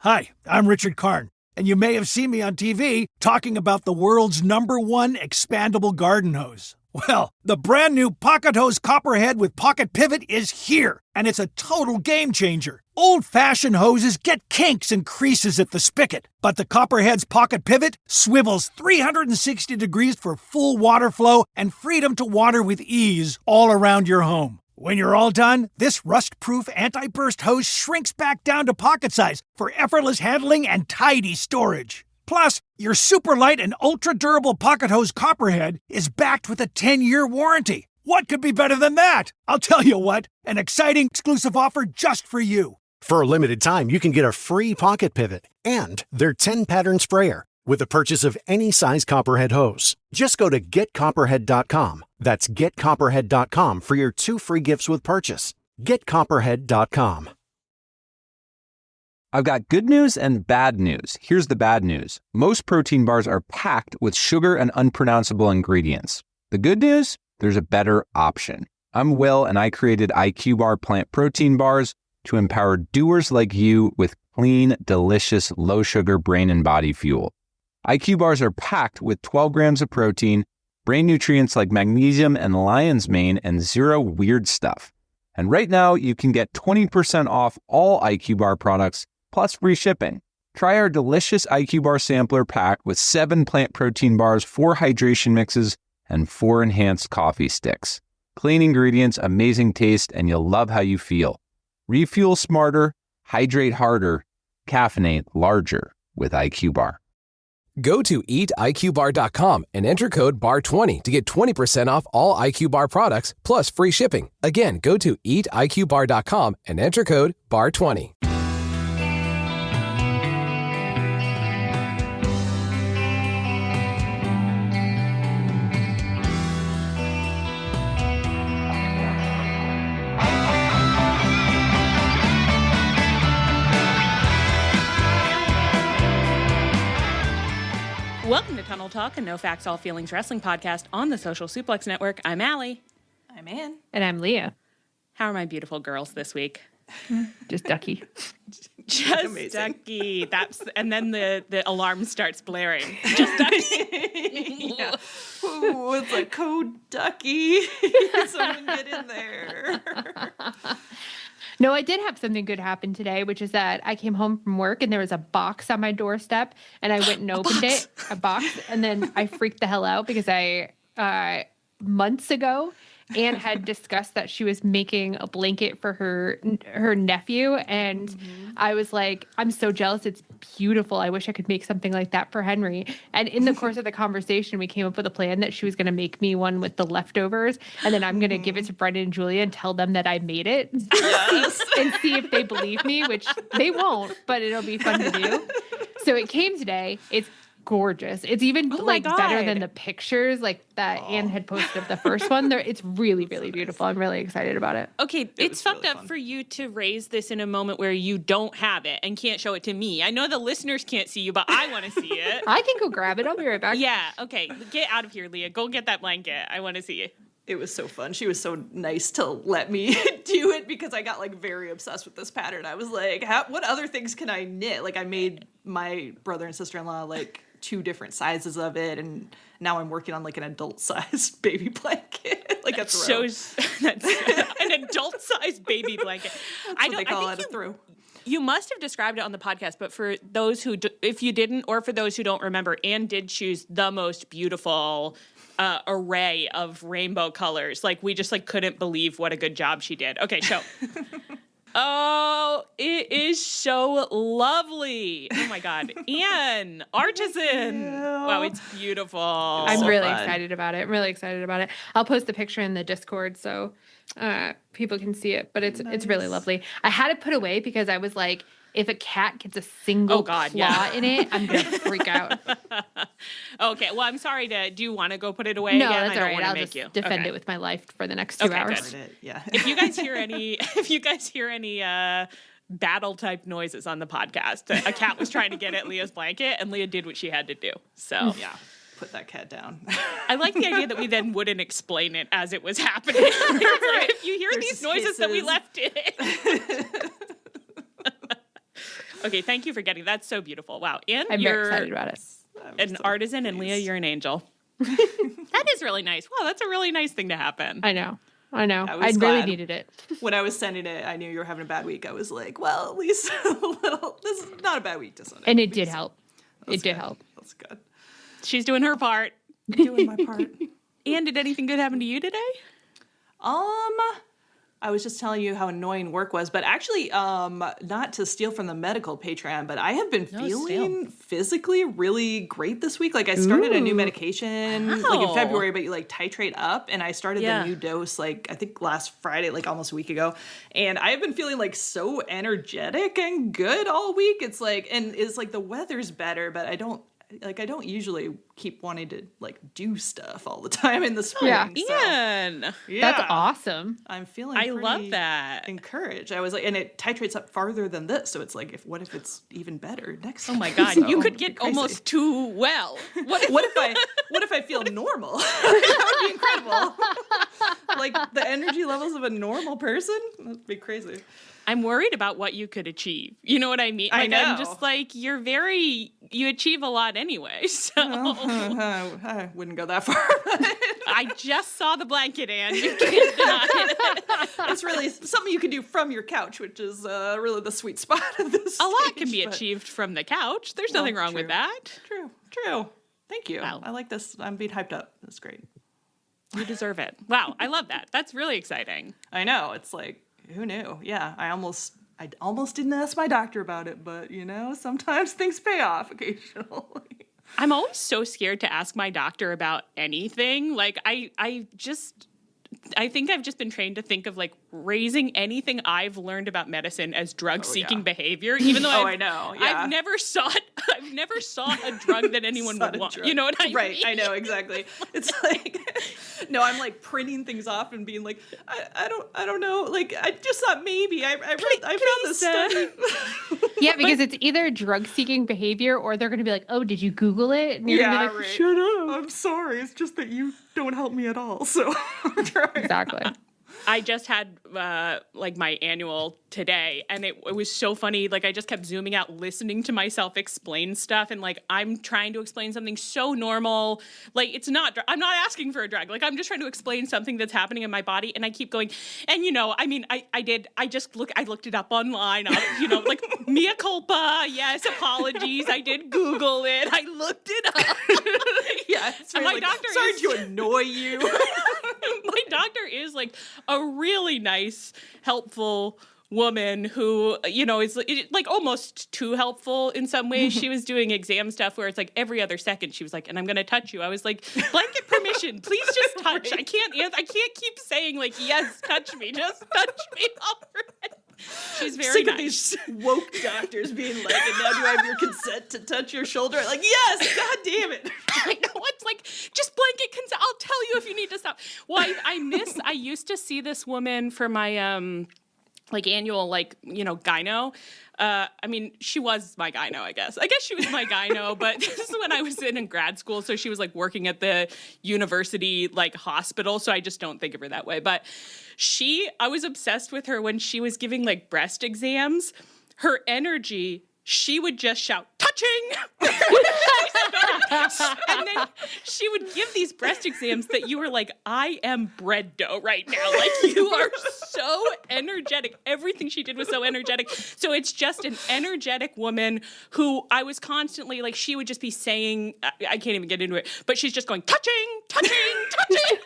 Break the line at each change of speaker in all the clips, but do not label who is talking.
Hi, I'm Richard Karn, and you may have seen me on TV talking about the world's #1 expandable garden hose. Well, the brand new Pocket Hose Copperhead with Pocket Pivot is here, and it's a total game changer. Old-fashioned hoses get kinks and creases at the spigot, but the Copperhead's Pocket Pivot swivels 360 degrees for full water flow and freedom to water with ease all around your home. When you're all done, this rust-proof anti-burst hose shrinks back down to pocket size for effortless handling and tidy storage. Plus, your super light and ultra-durable Pocket Hose Copperhead is backed with a 10-year warranty. What could be better than that? I'll tell you what, an exciting exclusive offer just for you.
For a limited time, you can get a free Pocket Pivot and their 10-pattern sprayer with the purchase of any size Copperhead hose. Just go to getcopperhead.com. That's getcopperhead.com for your 2 free gifts with purchase. Getcopperhead.com.
I've got good news and bad news. Here's the bad news. Most protein bars are packed with sugar and unpronounceable ingredients. The good news? There's a better option. I'm Will, and I created IQ Bar plant protein bars to empower doers like you with clean, delicious, low-sugar brain and body fuel. IQ bars are packed with 12 grams of protein, brain nutrients like magnesium and lion's mane, and 0 weird stuff. And right now, you can get 20% off all IQ Bar products, plus free shipping. Try our delicious IQ Bar sampler pack with 7 plant protein bars, 4 hydration mixes, and 4 enhanced coffee sticks. Clean ingredients, amazing taste, and you'll love how you feel. Refuel smarter, hydrate harder, caffeinate larger with IQ Bar.
Go to eatiqbar.com and enter code BAR20 to get 20% off all IQ Bar products plus free shipping. Again, go to eatiqbar.com and enter code BAR20.
Welcome to Tunnel Talk, a no facts, all feelings wrestling podcast on the Social Suplex Network. I'm Allie.
I'm Ann.
And I'm Leah.
How are my beautiful girls this week?
Just ducky.
Just
amazing.
ducky. And then the alarm starts blaring. Just ducky.
Yeah. Ooh, it's like code ducky. Someone get in there.
No, I did have something good happen today, which is that I came home from work and there was a box on my doorstep and I went and opened it, a box, and then I freaked the hell out because months ago, Anne had discussed that she was making a blanket for her nephew, and I was like, I'm so jealous. It's beautiful. I wish I could make something like that for Henry. And in the course of the conversation, we came up with a plan that she was going to make me one with the leftovers, and then I'm going to give it to Brendan and Julia and tell them that I made it. Yes. And see if they believe me, which they won't, but it'll be fun to do. So it came today. It's gorgeous. It's even better than the pictures like that Anne had posted of the first one. It's really, really beautiful. I'm really excited about it.
Okay, it's fucked up for you to raise this in a moment where you don't have it and can't show it to me. I know the listeners can't see you, but I want to see it.
I can go grab it. I'll be right back.
Yeah, okay. Get out of here, Leah. Go get that blanket. I want to see it.
It was so fun. She was so nice to let me do it because I got very obsessed with this pattern. I was like, what other things can I knit? I made my brother and sister-in-law 2 different sizes of it, and now I'm working on an adult-sized baby blanket. That's an
adult-sized baby blanket.
That's what they call it, a throw.
You must have described it on the podcast, but for those who, if you didn't, or for those who don't remember, Anne did choose the most beautiful array of rainbow colors. We just couldn't believe what a good job she did. Okay, show. Oh, it is so lovely. Oh my God. Anne, artisan. Wow, it's beautiful.
I'm really excited about it. I'll post the picture in the Discord so people can see it, but it's really lovely. I had it put away because I was like, if a cat gets a single claw in it, I'm going to freak out.
Okay, well, I'm sorry do you want to go put it away?
No,
again?
that's all right. I'll just defend it with my life for the next 2 hours.
Good. Yeah. If you guys hear any battle type noises on the podcast, a cat was trying to get at Leah's blanket and Leah did what she had to do. So
yeah. Put that cat down.
I like the idea that we then wouldn't explain it as it was happening. If you hear these noises that we left it. Okay, thank you for getting that's so beautiful. Wow. And
I'm
you're
very excited about it.
an artisan, and Leah, you're an angel. That is really nice. Wow, that's a really nice thing to happen.
I know. I
was
really
glad.
needed it.
When I was sending it, I knew you were having a bad week. I was like, well, at least a little. This is not a bad week to send it.
And it did help. It did help.
That's good.
She's doing her part.
Doing my part.
And did anything good happen to you today?
I was just telling you how annoying work was, but actually, not to steal from the medical Patreon, but I have been feeling physically really great this week. Like I started a new medication like in February, but you like titrate up, and I started the new dose like I think last Friday, like almost a week ago, and I have been feeling like so energetic and good all week. It's like, and it's like the weather's better, but I don't usually keep wanting to like do stuff all the time in the spring.
Yeah.
Ian.
That's awesome.
I'm feeling
I love that.
encouraged. I was like, and it titrates up farther than this. So it's like, what if it's even better next time?
Oh my God.
So,
You could get almost too well.
What if I feel normal? That would be incredible. Like the energy levels of a normal person? That'd be crazy.
I'm worried about what you could achieve. You know what I mean? Like,
I know.
I'm just like, you achieve a lot anyway. So
I wouldn't go that far.
I just saw the blanket, Anne. You can't deny it.
It's really something you can do from your couch, which is really the sweet spot of this.
A lot can be achieved from the couch. There's nothing wrong with that.
True. Thank you.
Wow.
I like this. I'm being hyped up. That's great.
You deserve it. Wow, I love that. That's really exciting.
I know. It's like, who knew? Yeah, I almost didn't ask my doctor about it, but sometimes things pay off occasionally.
I'm always so scared to ask my doctor about anything. Like I think I've just been trained to think of like raising anything I've learned about medicine as drug-seeking behavior, even though
I know. Yeah.
I've never sought a drug that anyone would want. You know what I mean?
Right. I know exactly. It's like, no, I'm like printing things off and being like, I don't know. Like I just thought maybe I found this study.
Yeah, because it's either drug-seeking behavior or they're going to be like, "Oh, did you Google it?" And you're gonna be like, "Shut up."
I'm sorry. It's just that you don't help me at all. So I'm trying.
Exactly.
I just had like my annual today, and it was so funny. Like I just kept zooming out, listening to myself explain stuff, and like I'm trying to explain something so normal. Like I'm not asking for a drug. Like I'm just trying to explain something that's happening in my body, and I keep going. And I mean, I looked it up online. Like mea culpa. Yes, apologies. I did Google it. I looked it up.
Yeah,
and my doctor
sorry to annoy you.
My doctor is like a really nice, helpful woman who, is like almost too helpful in some ways. She was doing exam stuff where it's like every other second she was like, and I'm going to touch you. I was like, blanket permission, please just touch.
Right.
I can't keep saying like, yes, touch me, just touch me already. She's very
sick
nice.
Of these woke doctors being like, and now do I have your consent to touch your shoulder? Like, yes, God damn it.
I know, it's like, just blanket consent. I'll tell you if you need to stop. Well, I used to see this woman for my, like annual, like, gyno. I mean, she was my gyno, I guess. I guess she was my gyno, but this is when I was in grad school. So she was like working at the university, like hospital. So I just don't think of her that way. But I was obsessed with her when she was giving like breast exams. Her energy, she would just shout, touching! And then she would give these breast exams that you were like, I am bread dough right now. Like, you are so energetic. Everything she did was so energetic. So it's just an energetic woman who I was constantly, like, she would just be saying, I can't even get into it, but she's just going, touching, touching, touching.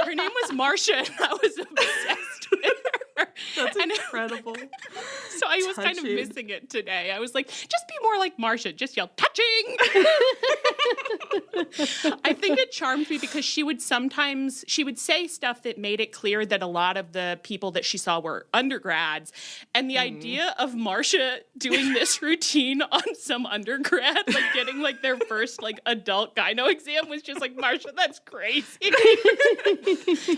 Her name was Marcia, and I was obsessed with her.
That's incredible.
So I was kind of missing it today. I was like, just be more like Marcia. Just yell, touching! I think it charmed me because she would say stuff that made it clear that a lot of the people that she saw were undergrads. And the idea of Marcia doing this routine on some undergrad, like getting like their first like adult gyno exam was just like, Marcia, that's crazy.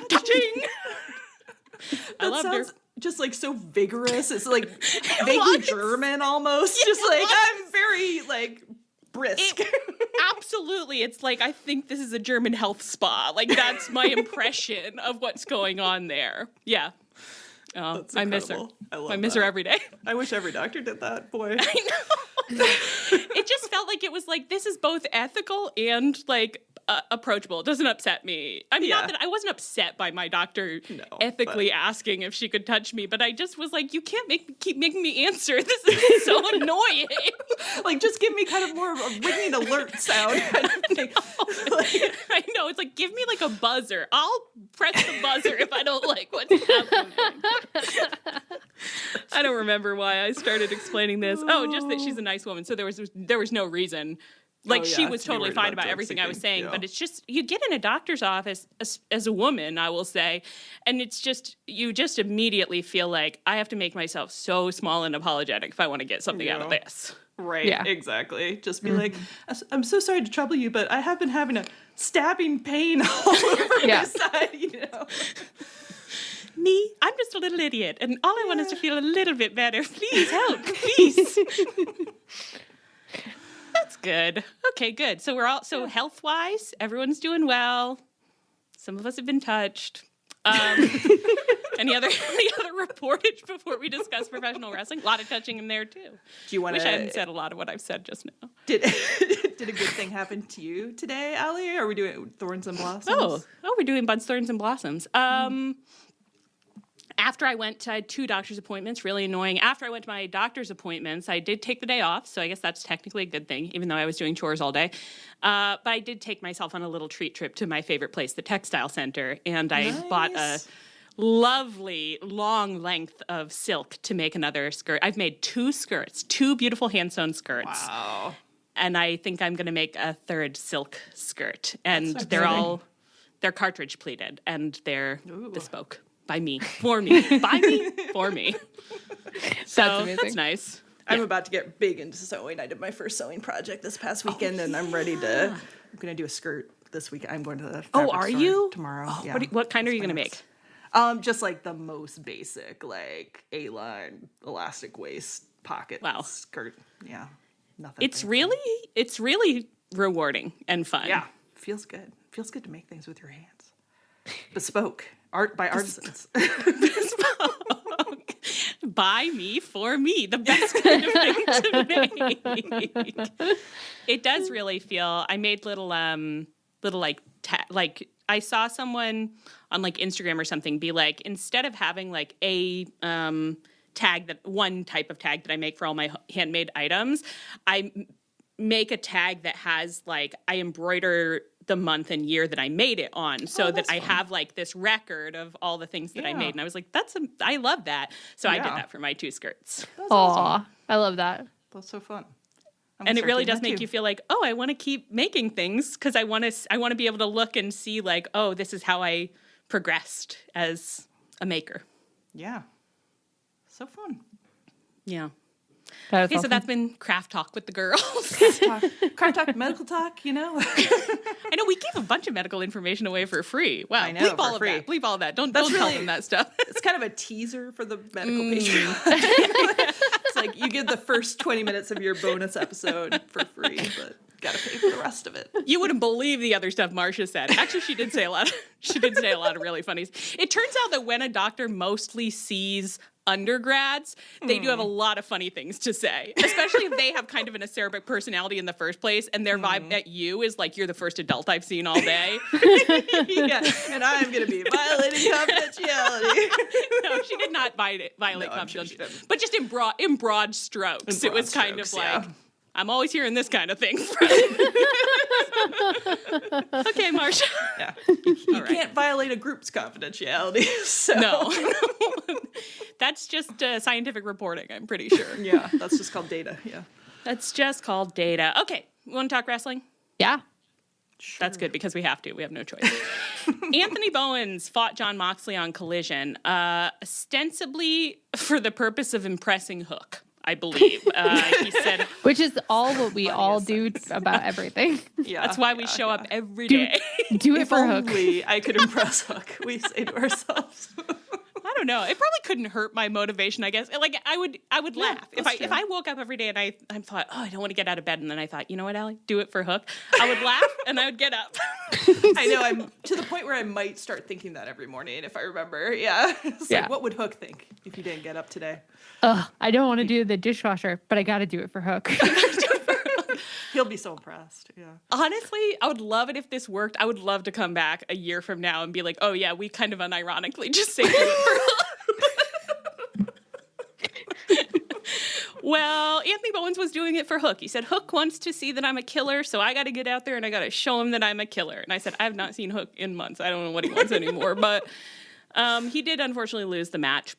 Touching! I loved her.
Just like so vigorous. It's like vaguely German almost. Yeah, just like I'm very like brisk.
Absolutely. It's like I think this is a German health spa. Like that's my impression of what's going on there. Yeah. Oh,
That's
I miss her.
incredible. I love
I miss her every day.
I wish every doctor did that. Boy.
I know. It just felt like it was like, this is both ethical and like approachable. It doesn't upset me. I mean, not that I wasn't upset by my doctor ethically asking if she could touch me, but I just was like, you can't keep making me answer. This is so annoying.
Like, just give me kind of more of a ringing alert sound kind of thing.
I know. It's like, give me like a buzzer. I'll press the buzzer if I don't like what's happening. I don't remember why I started explaining this. Oh, just that she's a nice woman. So there was no reason. Like, she was totally fine about everything I was saying, but it's just, you get in a doctor's office as a woman, I will say, and it's just, you just immediately feel like, I have to make myself so small and apologetic if I want to get something out of this.
Right, exactly. Just be like, I'm so sorry to trouble you, but I have been having a stabbing pain all over my side, you know.
Me? I'm just a little idiot, and all I want is to feel a little bit better. Please help, please. That's good. Okay, good. So we're all health-wise, everyone's doing well. Some of us have been touched. Any other reportage before we discuss professional wrestling? A lot of touching in there too.
Do you want
to? Wish I hadn't said a lot of what I've said just now.
Did a good thing happen to you today, Allie? Are we doing Thorns and Blossoms?
Oh, we're doing Buds, Thorns, and Blossoms. After I went to 2 doctor's appointments, really annoying. After I went to my doctor's appointments, I did take the day off, so I guess that's technically a good thing, even though I was doing chores all day. But I did take myself on a little treat trip to my favorite place, the textile center, and I bought a lovely long length of silk to make another skirt. I've made 2 skirts, 2 beautiful hand-sewn skirts.
Wow.
And I think I'm going to make a 3rd silk skirt. And they're cartridge pleated, and they're bespoke. By me, for me, by me, for me. So
that's amazing.
That's nice.
I'm about to get big into sewing. I did my first sewing project this past weekend, and I'm ready to. I'm going to do a skirt this week. I'm going to the fabric
are
store
you
tomorrow?
Oh,
yeah.
What kind are you going to make?
Just like the most basic, like A-line, elastic waist, pocket skirt. Yeah, nothing.
It's really rewarding and fun.
Yeah, feels good. Feels good to make things with your hands. Bespoke. Art by artisans.
By me, for me. The best kind of thing to make. It does really feel, I made little like I saw someone on like Instagram or something be like, instead of having like a tag, that one type of tag that I make for all my handmade items, I make a tag that has like, I embroider the month and year that I made it on, so that I have like this record of all the things that I made. And I was like, I love that. So I did that for my 2 skirts.
Awesome. I love that.
That's so fun.
And it really does make you feel like, oh, I want to keep making things, because I want to be able to look and see like, oh, this is how I progressed as a maker.
Yeah. So fun.
Yeah.
Okay,
so that's been craft talk with the girls.
Craft talk, medical talk, you know.
I know we gave a bunch of medical information away for free. Wow,
I know,
bleep all of that. Bleep all of that. Don't tell them that stuff.
It's kind of a teaser for the medical Patreon. It's like you get the first 20 minutes of your bonus episode for free, but gotta pay for the rest of it.
You wouldn't believe the other stuff Marcia said. Actually, she did say a lot of really funny. It turns out that when a doctor mostly sees undergrads, they do have a lot of funny things to say, especially if they have kind of an acerbic personality in the first place, and their vibe at you is like, you're the first adult I've seen all day.
Yeah, and I'm going to be violating confidentiality.
No, she did not violate confidentiality, but just in broad strokes. It was kind of like, I'm always hearing this kind of thing. Okay, Marcia.
Yeah. You can't violate a group's confidentiality. So.
No. That's just scientific reporting, I'm pretty sure.
Yeah, that's just called data. Yeah.
That's just called data. Okay, you want to talk wrestling?
Yeah.
Sure.
That's good, because we have to. We have no choice. Anthony Bowens fought Jon Moxley on Collision, ostensibly for the purpose of impressing Hook, I believe. He said,
which is all what we all do about everything.
Yeah,
that's why we show up every day.
Do it for Hook.
Only I could impress Hook, we say to ourselves.
I don't know. It probably couldn't hurt my motivation, I guess. Like I would laugh. If I woke up every day and I thought, oh, I don't want to get out of bed, and then I thought, you know what, Allie? Do it for Hook. I would laugh and I would get up.
I know, I'm to the point where I might start thinking that every morning if I remember. Yeah. It's like, what would Hook think if you didn't get up today?
I don't want to do the dishwasher, but I got to do it for Hook.
He'll be so impressed. Yeah.
Honestly, I would love it if this worked. I would love to come back a year from now and be like, oh yeah, we kind of unironically just say do it for Hook. Well, Anthony Bowens was doing it for Hook. He said, Hook wants to see that I'm a killer, so I got to get out there and I got to show him that I'm a killer. And I said, I have not seen Hook in months. I don't know what he wants anymore. But he did unfortunately lose the match.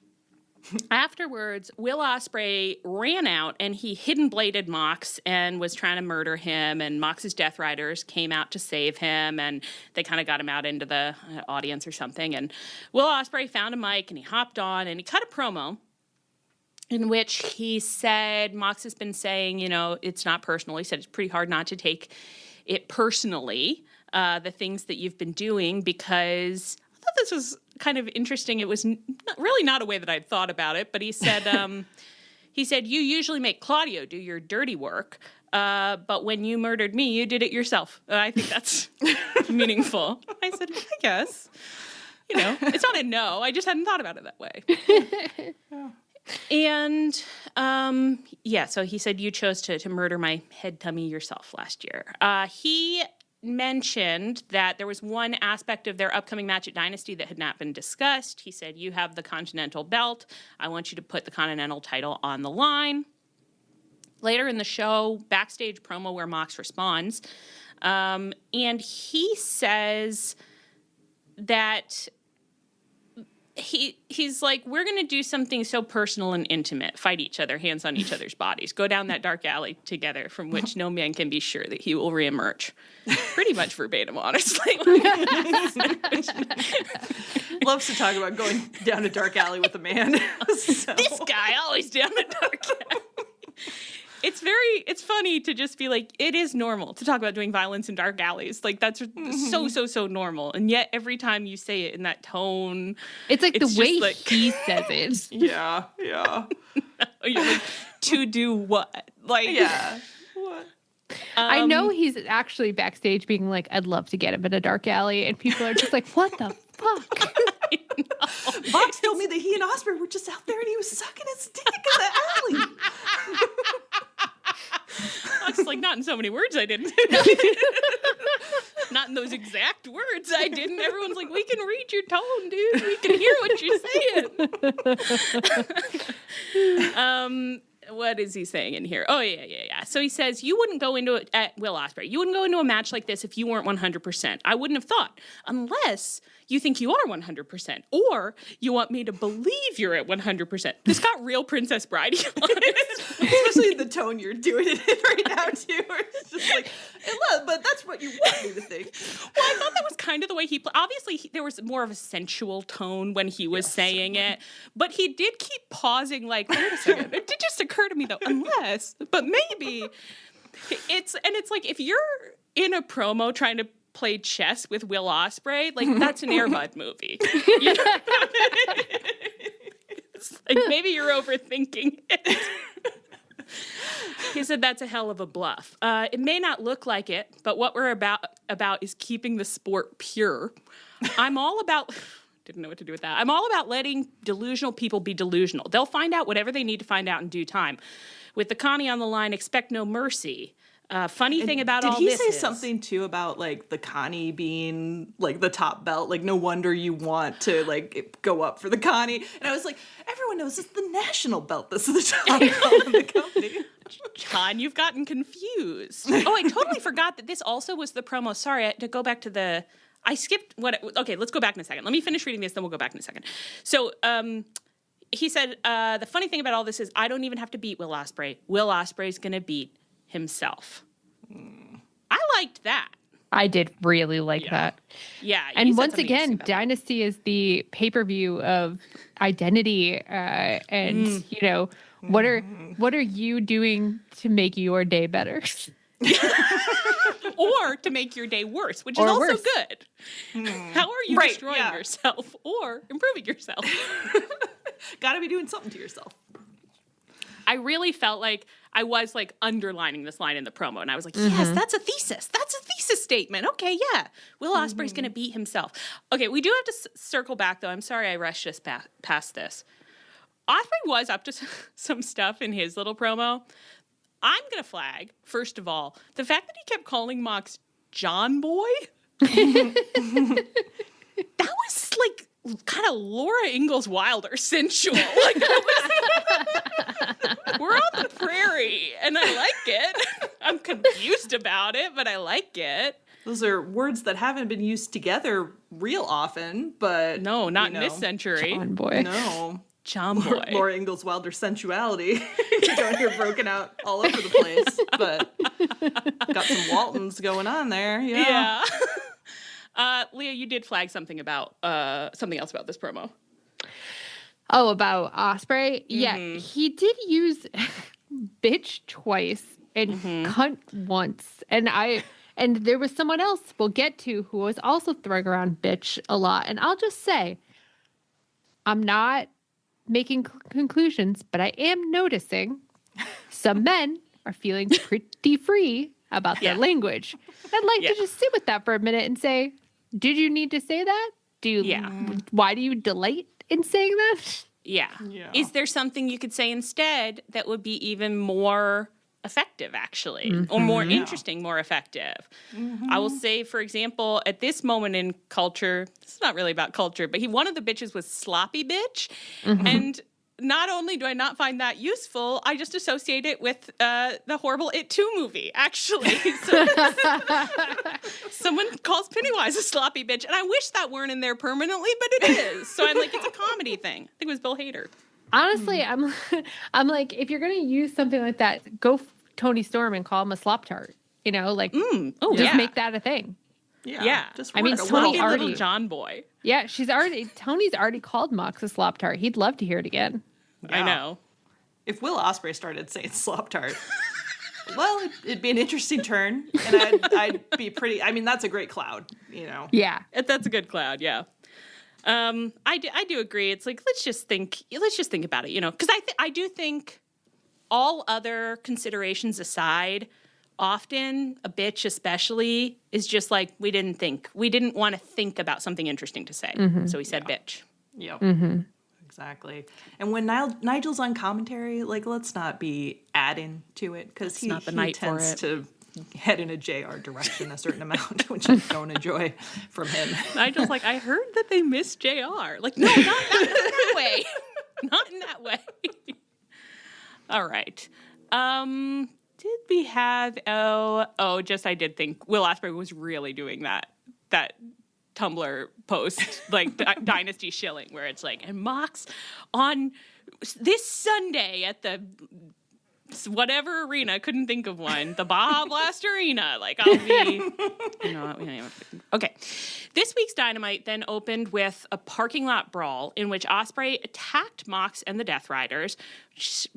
Afterwards, Will Ospreay ran out and he hidden bladed Mox and was trying to murder him. And Mox's Death Riders came out to save him, and they kind of got him out into the audience or something. And Will Ospreay found a mic and he hopped on and he cut a promo in which he said, Mox has been saying, you know, it's not personal. He said it's pretty hard not to take it personally, the things that you've been doing, because I thought this was kind of interesting. It was really not a way that I'd thought about it, but he said, you usually make Claudio do your dirty work, but when you murdered me, you did it yourself. I think that's meaningful. I said, I guess. You know, it's not a no. I just hadn't thought about it that way. And, so he said, you chose to murder my head tummy yourself last year. He mentioned that there was one aspect of their upcoming match at Dynasty that had not been discussed. He said, you have the Continental belt. I want you to put the Continental title on the line. Later in the show, backstage promo where Mox responds. And he says that he's like, we're going to do something so personal and intimate, fight each other, hands on each other's bodies, go down that dark alley together from which no man can be sure that he will reemerge. Pretty much verbatim, honestly.
Loves to talk about going down a dark alley with a man. So.
This guy always down a dark alley. It's funny to just be like, it is normal to talk about doing violence in dark alleys. Like, that's so normal. And yet, every time you say it in that tone,
it's like the way like, he says it.
Yeah.
You're like, to do what? Like,
yeah. What?
I know he's actually backstage being like, I'd love to get him in a dark alley. And people are just like, what the fuck?
Mox told me that he and Ospreay were just out there and he was sucking his dick in the alley.
Mox is like, not in so many words, I didn't. Not in those exact words, I didn't. Everyone's like, we can read your tone, dude. We can hear what you're saying. What is he saying in here? Oh, yeah. So he says, you wouldn't go into it at Will Ospreay. You wouldn't go into a match like this if you weren't 100%. I wouldn't have thought, unless you think you are 100%, or you want me to believe you're at 100%. This got real Princess Bride.
Especially the tone you're doing it in right now, too. Where it's just like, but that's what you want me to think.
Well, I thought that was kind of the way he played. Obviously, there was more of a sensual tone when he was saying it, but he did keep pausing like, wait a second. It did just occur to me, though, unless, but maybe. It's like, if you're in a promo trying to play chess with Will Ospreay, like, that's an Air Bud movie. You know? It's like, maybe you're overthinking it. He said that's a hell of a bluff. It may not look like it, but what we're about is keeping the sport pure. I'm all about... Didn't know what to do with that. I'm all about letting delusional people be delusional. They'll find out whatever they need to find out in due time. With the Connie on the line, expect no mercy. Funny thing about all this
Did he say something, too, about, like, the Connie being, like, the top belt? Like, no wonder you want to, like, go up for the Connie. And I was like, everyone knows it's the national belt. This is the top belt in the company.
John, you've gotten confused. Oh, I totally forgot that this also was the promo. Sorry, to go back to the... I skipped okay, let's go back in a second. Let me finish reading this, then we'll go back in a second. So, he said, the funny thing about all this is I don't even have to beat Will Ospreay. Will Ospreay's going to beat himself. I liked that.
I did really like that.
Yeah.
And once again, Dynasty is the pay-per-view of identity. And, you know, what are you doing to make your day better?
or to make your day worse, which is
Or
also
worse.
good. How are you destroying yourself or improving yourself?
Gotta be doing something to yourself.
I really felt like I was like underlining this line in the promo, and I was like, yes, that's a thesis. That's a thesis statement. Okay, yeah. Will Ospreay's going to beat himself. Okay, we do have to circle back, though. I'm sorry I rushed us past this. Ospreay was up to some stuff in his little promo. I'm going to flag, first of all, the fact that he kept calling Mox John Boy. That was like kind of Laura Ingalls Wilder sensual. Like, we're on the prairie, and I like it. I'm confused about it, but I like it.
Those are words that haven't been used together real often, but
No, not in this century.
John Boy.
No.
John Boy.
Laura Ingalls Wilder sensuality. You don't hear broken out all over the place, but got some Waltons going on there. Yeah.
Leah, you did flag something about something else about this promo.
Oh, about Ospreay? Yeah, he did use bitch twice and cunt once. And there was someone else we'll get to who was also throwing around bitch a lot. And I'll just say, I'm not making conclusions, but I am noticing some men are feeling pretty free about their language. I'd like to just sit with that for a minute and say, did you need to say that? Why do you delight in saying that?
Yeah. Is there something you could say instead that would be even more effective, actually, or more interesting, more effective? I will say, for example, at this moment in culture, it's not really about culture, but one of the bitches was sloppy bitch. And not only do I not find that useful, I just associate it with the horrible It 2 movie, actually. So, someone calls Pennywise a sloppy bitch, and I wish that weren't in there permanently, but it is. So I'm like, it's a comedy thing. I think it was Bill Hader.
Honestly, I'm like, if you're going to use something like that, go Tony Storm and call him a slop tart. You know, like, just make that a thing.
Yeah.
Just
I mean,
work a
Tony
little.
already-
Little John Boy.
Yeah, Tony's already called Mox a slop tart. He'd love to hear it again.
I know.
If Will Ospreay started saying slop tart, well, it'd be an interesting turn, and I'd be pretty. I mean, that's a great cloud, you know.
Yeah.
That's a good cloud, yeah. I do agree. It's like, let's just think about it, you know, because I do think, all other considerations aside, often a bitch especially is just like, we didn't want to think about something interesting to say, so we said bitch.
Yep. Exactly. And when Nigel's on commentary, like, let's not be adding to it, because he tends to head in a JR direction a certain amount, which I don't enjoy from him.
Nigel's like, I heard that they miss JR. Like, no, not in that way. Not in that way. All right. Did we have, I did think Will Ospreay was really doing that Tumblr post, like Dynasty Shilling, where it's like, and Mox on this Sunday at the whatever arena, couldn't think of one, the Baja Blast Arena. Like, I'll be, okay. This week's Dynamite then opened with a parking lot brawl in which Ospreay attacked Mox and the Death Riders,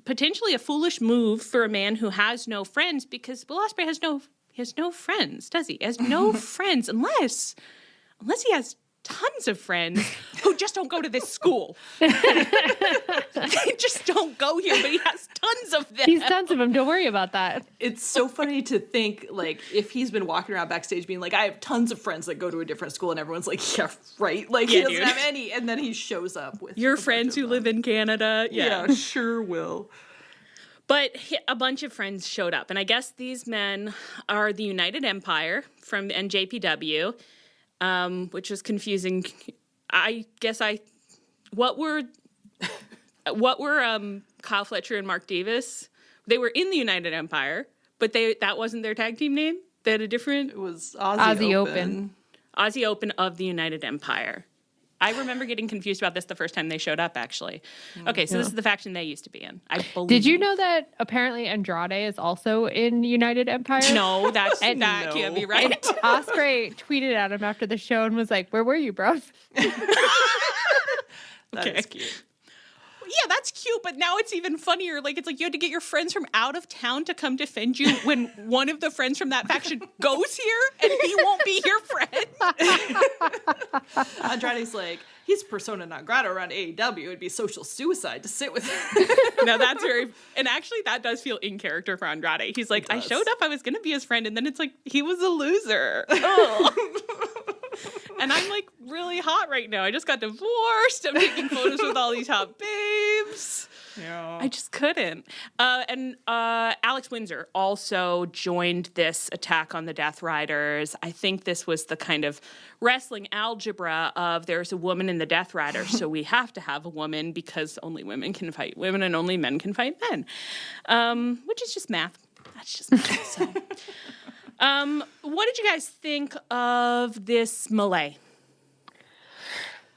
potentially a foolish move for a man who has no friends, because Will Ospreay has no friends, does he? He has no friends unless he has tons of friends who just don't go to this school. They just don't go here, but he has tons of them.
He's tons of them. Don't worry about that.
It's so funny to think, like, if he's been walking around backstage being like, I have tons of friends that go to a different school, and everyone's like, yeah, right. Like, he doesn't have any. And then he shows up with
your friends who live in Canada.
Yeah, sure will.
But a bunch of friends showed up. And I guess these men are the United Empire from NJPW. Which was confusing. What were Kyle Fletcher and Mark Davis? They were in the United Empire, but that wasn't their tag team name. They had a different.
It was Aussie Open.
Aussie Open of the United Empire. I remember getting confused about this the first time they showed up, actually. Okay, so this is the faction they used to be in, I believe.
Did you know that apparently Andrade is also in United Empire?
No, that can't be right.
And Ospreay tweeted at him after the show and was like, where were you, bro?
That is cute.
yeah, that's cute, but now it's even funnier. Like, it's like you had to get your friends from out of town to come defend you when one of the friends from that faction goes here and he won't be your friend.
Andrade's like, he's persona non grata around AEW. It'd be social suicide to sit with him.
No, that's very, and actually that does feel in character for Andrade. He's like, I showed up, I was going to be his friend, and then it's like, he was a loser. And I'm like really hot right now. I just got divorced. I'm taking photos with all these hot babes.
Yeah.
I just couldn't. And Alex Windsor also joined this attack on the Death Riders. I think this was the kind of wrestling algebra of there's a woman in the Death Riders, so we have to have a woman because only women can fight women and only men can fight men, which is just math. That's just math. So. What did you guys think of this melee?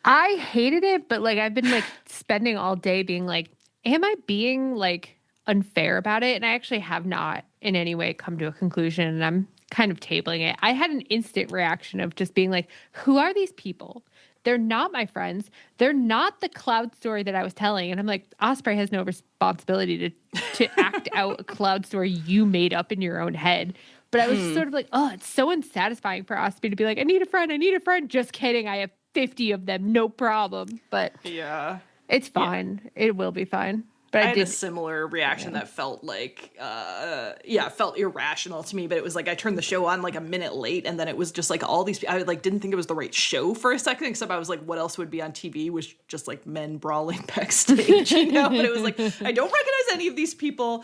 I hated it, but like I've been like spending all day being like, am I being like unfair about it? And I actually have not in any way come to a conclusion, and I'm kind of tabling it. I had an instant reaction of just being like, who are these people? They're not my friends. They're not the cloud story that I was telling. And I'm like, Ospreay has no responsibility to act out a cloud story you made up in your own head. But I was just sort of like, oh, it's so unsatisfying for Ospreay to be like, I need a friend. Just kidding. I have 50 of them. No problem. But
yeah,
it's fine. Yeah. It will be fine. But
I had a similar reaction that felt like, felt irrational to me. But it was like I turned the show on like a minute late, and then it was just like all these. I like didn't think it was the right show for a second. Except I was like, what else would be on TV? Was just like men brawling backstage, you know. But it was like I don't recognize any of these people.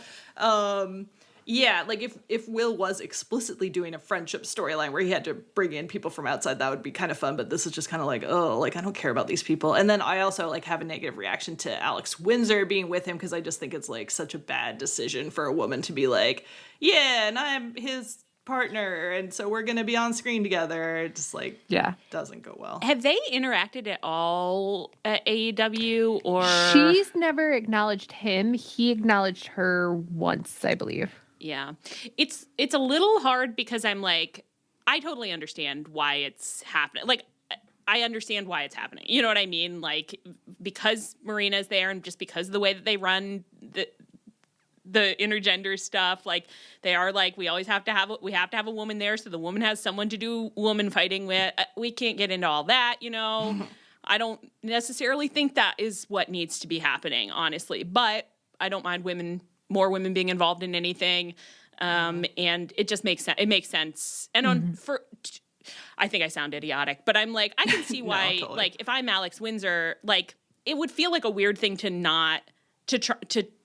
Yeah, like if Will was explicitly doing a friendship storyline where he had to bring in people from outside, that would be kind of fun. But this is just kind of like, oh, like I don't care about these people. And then I also like have a negative reaction to Alex Windsor being with him because I just think it's like such a bad decision for a woman to be like, yeah, and I'm his partner, and so we're gonna be on screen together. It just like doesn't go well.
Have they interacted at all at AEW or?
She's never acknowledged him. He acknowledged her once, I believe.
Yeah. It's a little hard because I'm like, I totally understand why it's happening. Like, I understand why it's happening. You know what I mean? Like, because Marina's there and just because of the way that they run the intergender stuff, like they are like, we have to have a woman there so the woman has someone to do woman fighting with. We can't get into all that, you know. I don't necessarily think that is what needs to be happening, honestly. But I don't mind more women being involved in anything, and it just makes sense. It makes sense. And I think I sound idiotic, but I'm like, I can see why. No, totally. Like, if I'm Alex Windsor, like it would feel like a weird thing to not to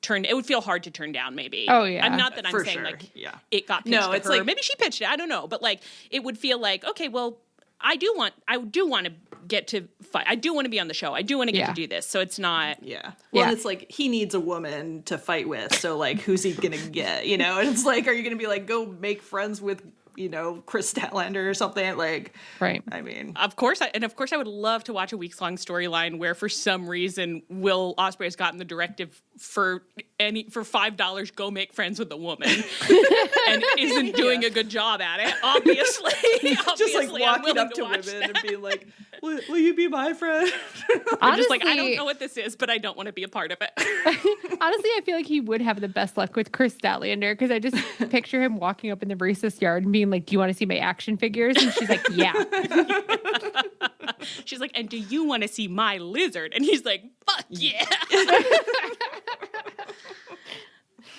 turn. It would feel hard to turn down, maybe.
Oh yeah.
I'm not that I'm saying like it got pitched to
it's
her.
like
Maybe she pitched it. I don't know, but like it would feel like, okay, well, I do want to get to fight. I do want to be on the show. I do want to get to do this. So it's not.
Yeah. Well, and it's like he needs a woman to fight with. So like, who's he gonna get? You know? And it's like, are you gonna be like, go make friends with, you know, Chris Statlander or something? Like,
right.
I mean,
of course I would love to watch a weeks-long storyline where for some reason Will Ospreay has gotten the directive for $5 go make friends with a woman and isn't doing a good job at it. Obviously,
just like walking up to women and being like, will you be my friend?
I'm just like, I don't know what this is, but I don't want to be a part of it.
Honestly, I feel like he would have the best luck with Chris Statlander because I just picture him walking up in the baristas yard and being like, do you want to see my action figures? And she's like, yeah.
She's like, and do you want to see my lizard? And he's like, fuck yeah.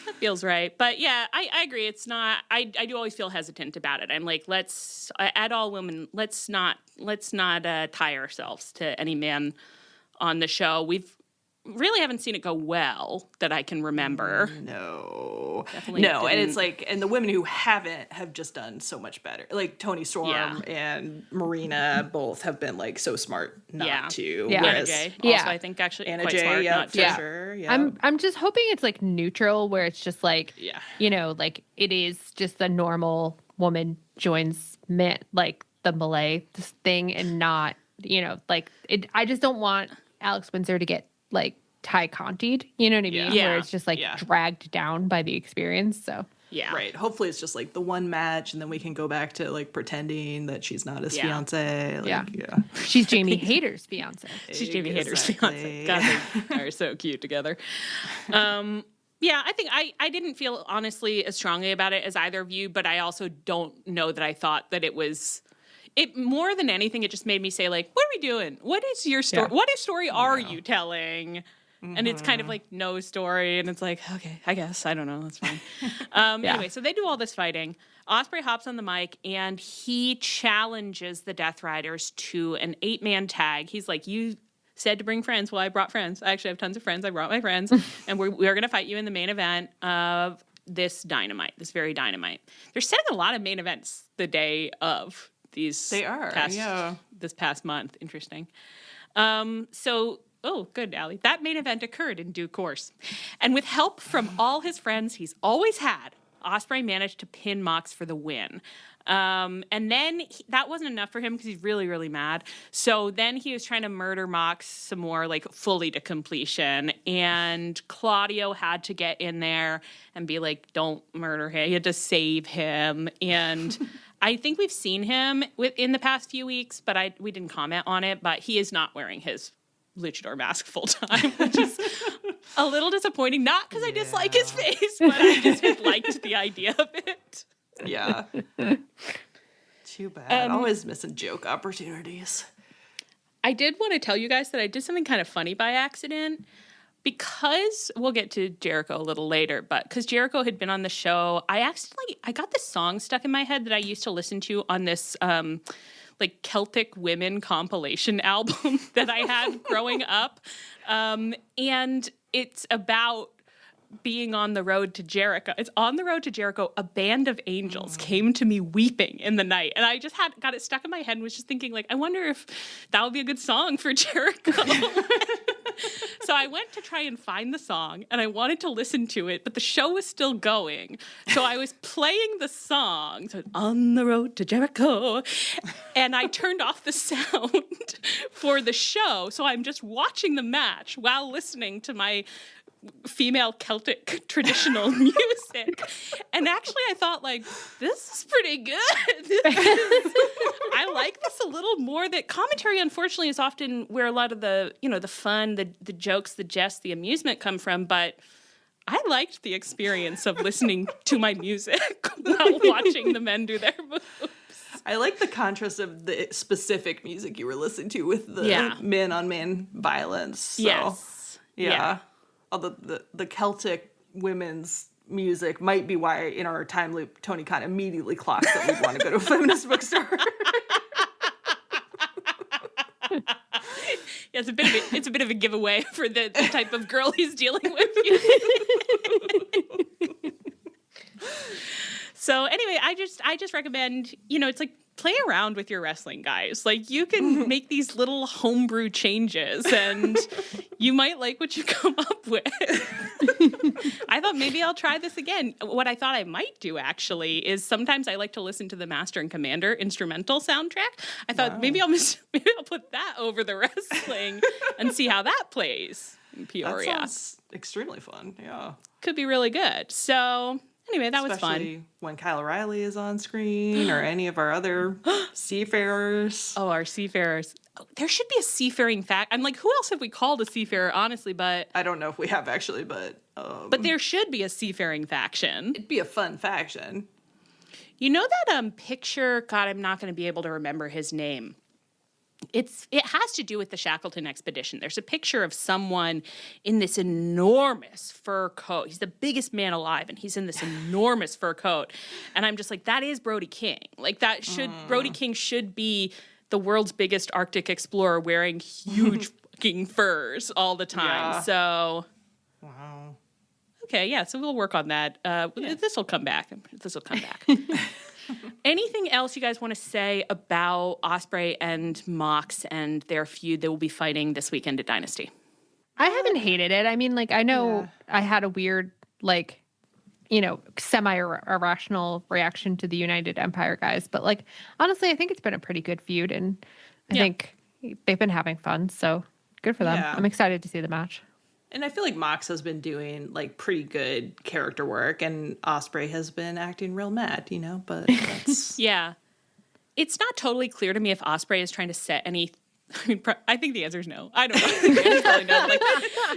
That feels right. But yeah, I agree. It's not, I do always feel hesitant about it. I'm like, at all women, let's not tie ourselves to any man on the show. We've really haven't seen it go well that I can remember.
No.
Definitely
no, and it's like, and the women who haven't have just done so much better. Like Toni Storm and Marina both have been like so smart not to.
Yeah.
Anna Jay also, I think actually
Anna
quite
Jay,
smart not
for
to.
sure. Yeah.
I'm just hoping it's like neutral where it's just like, you know, like it is just a normal woman joins man, like the melee thing and not, you know, like it. I just don't want Alex Windsor to get like Ty Conti'd, you know what I mean?
Yeah.
Where it's just like dragged down by the experience. So
Yeah.
Right. Hopefully it's just like the one match and then we can go back to like pretending that she's not his fiance. Like,
yeah. She's Jamie Hayter's fiance.
She's Jamie Hayter's fiance. God, they are so cute together. Yeah, I think I didn't feel honestly as strongly about it as either of you, but I also don't know that I thought that it was more than anything, it just made me say, like, what are we doing? What is your story? Yeah. What story are you telling? And it's kind of like no story. And it's like, okay, I guess. I don't know. That's fine. Anyway, so they do all this fighting. Ospreay hops on the mic and he challenges the Death Riders to an 8-man tag. He's like, you said to bring friends. Well, I brought friends. I actually have tons of friends. I brought my friends. And we're going to fight you in the main event of this Dynamite, this very Dynamite. They're setting a lot of main events the day of these.
They are,
this past month. Interesting. Oh, good, Allie. That main event occurred in due course. And with help from all his friends he's always had, Ospreay managed to pin Mox for the win. And then that wasn't enough for him because he's really, really mad. So then he was trying to murder Mox some more, like fully to completion. And Claudio had to get in there and be like, don't murder him. He had to save him. And I think we've seen him in the past few weeks, but we didn't comment on it. But he is not wearing his luchador mask full time, which is a little disappointing. Not because I dislike his face, but I just liked the idea of it.
Yeah. Too bad. Always missing joke opportunities.
I did want to tell you guys that I did something kind of funny by accident because we'll get to Jericho a little later, but because Jericho had been on the show, I got this song stuck in my head that I used to listen to on this like Celtic women compilation album that I had growing up. And it's about being on the road to Jericho. It's on the road to Jericho. A band of angels came to me weeping in the night. And I just got it stuck in my head and was just thinking, like, I wonder if that would be a good song for Jericho. So I went to try and find the song and I wanted to listen to it, but the show was still going. So I was playing the song, so on the road to Jericho, and I turned off the sound for the show. So I'm just watching the match while listening to my female Celtic traditional music. And actually I thought, like, this is pretty good. I like this a little more. That commentary, unfortunately, is often where a lot of the, the fun, the jokes, the jests, the amusement come from. But I liked the experience of listening to my music while watching the men do their moves.
I like the contrast of the specific music you were listening to with the man-on-man violence. So,
yes.
Yeah. Although the Celtic women's music might be why in our time loop Tony Khan immediately clocks that we'd want to go to a feminist bookstore.
Yeah, it's a bit of a giveaway for the type of girl he's dealing with. So anyway, I just recommend, it's like, play around with your wrestling, guys. Like, you can make these little homebrew changes and you might like what you come up with. I thought maybe I'll try this again. What I thought I might do, actually, is sometimes I like to listen to the Master and Commander instrumental soundtrack. I thought maybe I'll put that over the wrestling and see how that plays in Peoria.
That sounds extremely fun, yeah.
Could be really good. So anyway, that was fun.
Especially when Kyle O'Reilly is on screen or any of our other seafarers.
Oh, our seafarers. Oh, there should be a seafaring fact. I'm like, who else have we called a seafarer, honestly? But
I don't know if we have, actually, but
there should be a seafaring faction.
It'd be a fun faction.
You know that picture? God, I'm not going to be able to remember his name. It has to do with the Shackleton expedition. There's a picture of someone in this enormous fur coat. He's the biggest man alive, and he's in this enormous fur coat. And I'm just like, that is Brody King. Like, Brody King should be the world's biggest Arctic explorer wearing huge fucking furs all the time.
Yeah.
So,
wow.
Okay, yeah, so we'll work on that. This will come back. Anything else you guys want to say about Ospreay and Mox and their feud they will be fighting this weekend at Dynasty?
I haven't hated it. I mean, like, I know I had a weird, like, semi-irrational reaction to the United Empire guys. But, like, honestly, I think it's been a pretty good feud. And I think they've been having fun. So good for them. Yeah. I'm excited to see the match.
And I feel like Mox has been doing like pretty good character work, and Ospreay has been acting real mad, you know, but that's...
Yeah. It's not totally clear to me if Ospreay is trying to set any... I think the answer is no. I don't know. I think Andy probably knows. Like,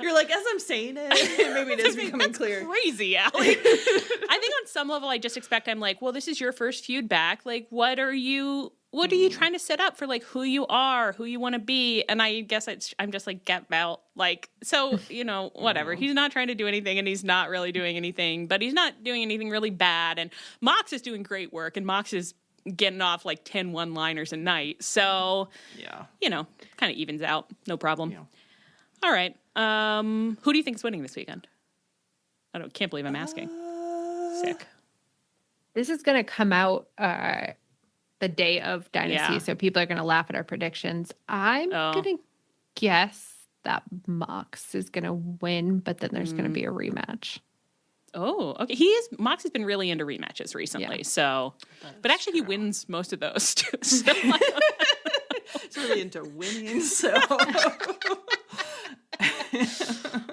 you're like, as I'm saying it, maybe it is becoming clear.
Crazy, Allie. I think on some level, I just expect I'm like, well, this is your first feud back. Like, what are you trying to set up for, like, who you are, who you want to be? And I guess I'm just like, get out. Like, so, you know, whatever. He's not trying to do anything, and he's not really doing anything, but he's not doing anything really bad. And Mox is doing great work, and Mox is getting off like 10 one-liners a night. So,
yeah,
you know, kind of evens out. No problem.
Yeah.
All right. Who do you think is winning this weekend? Can't believe I'm asking. Sick.
This is going to come out the day of Dynasty, so people are going to laugh at our predictions. I'm going to guess that Mox is going to win, but then there's going to be a rematch.
Oh, okay. Mox has been really into rematches recently, so, but actually he wins most of those too. So
he's really into winning, so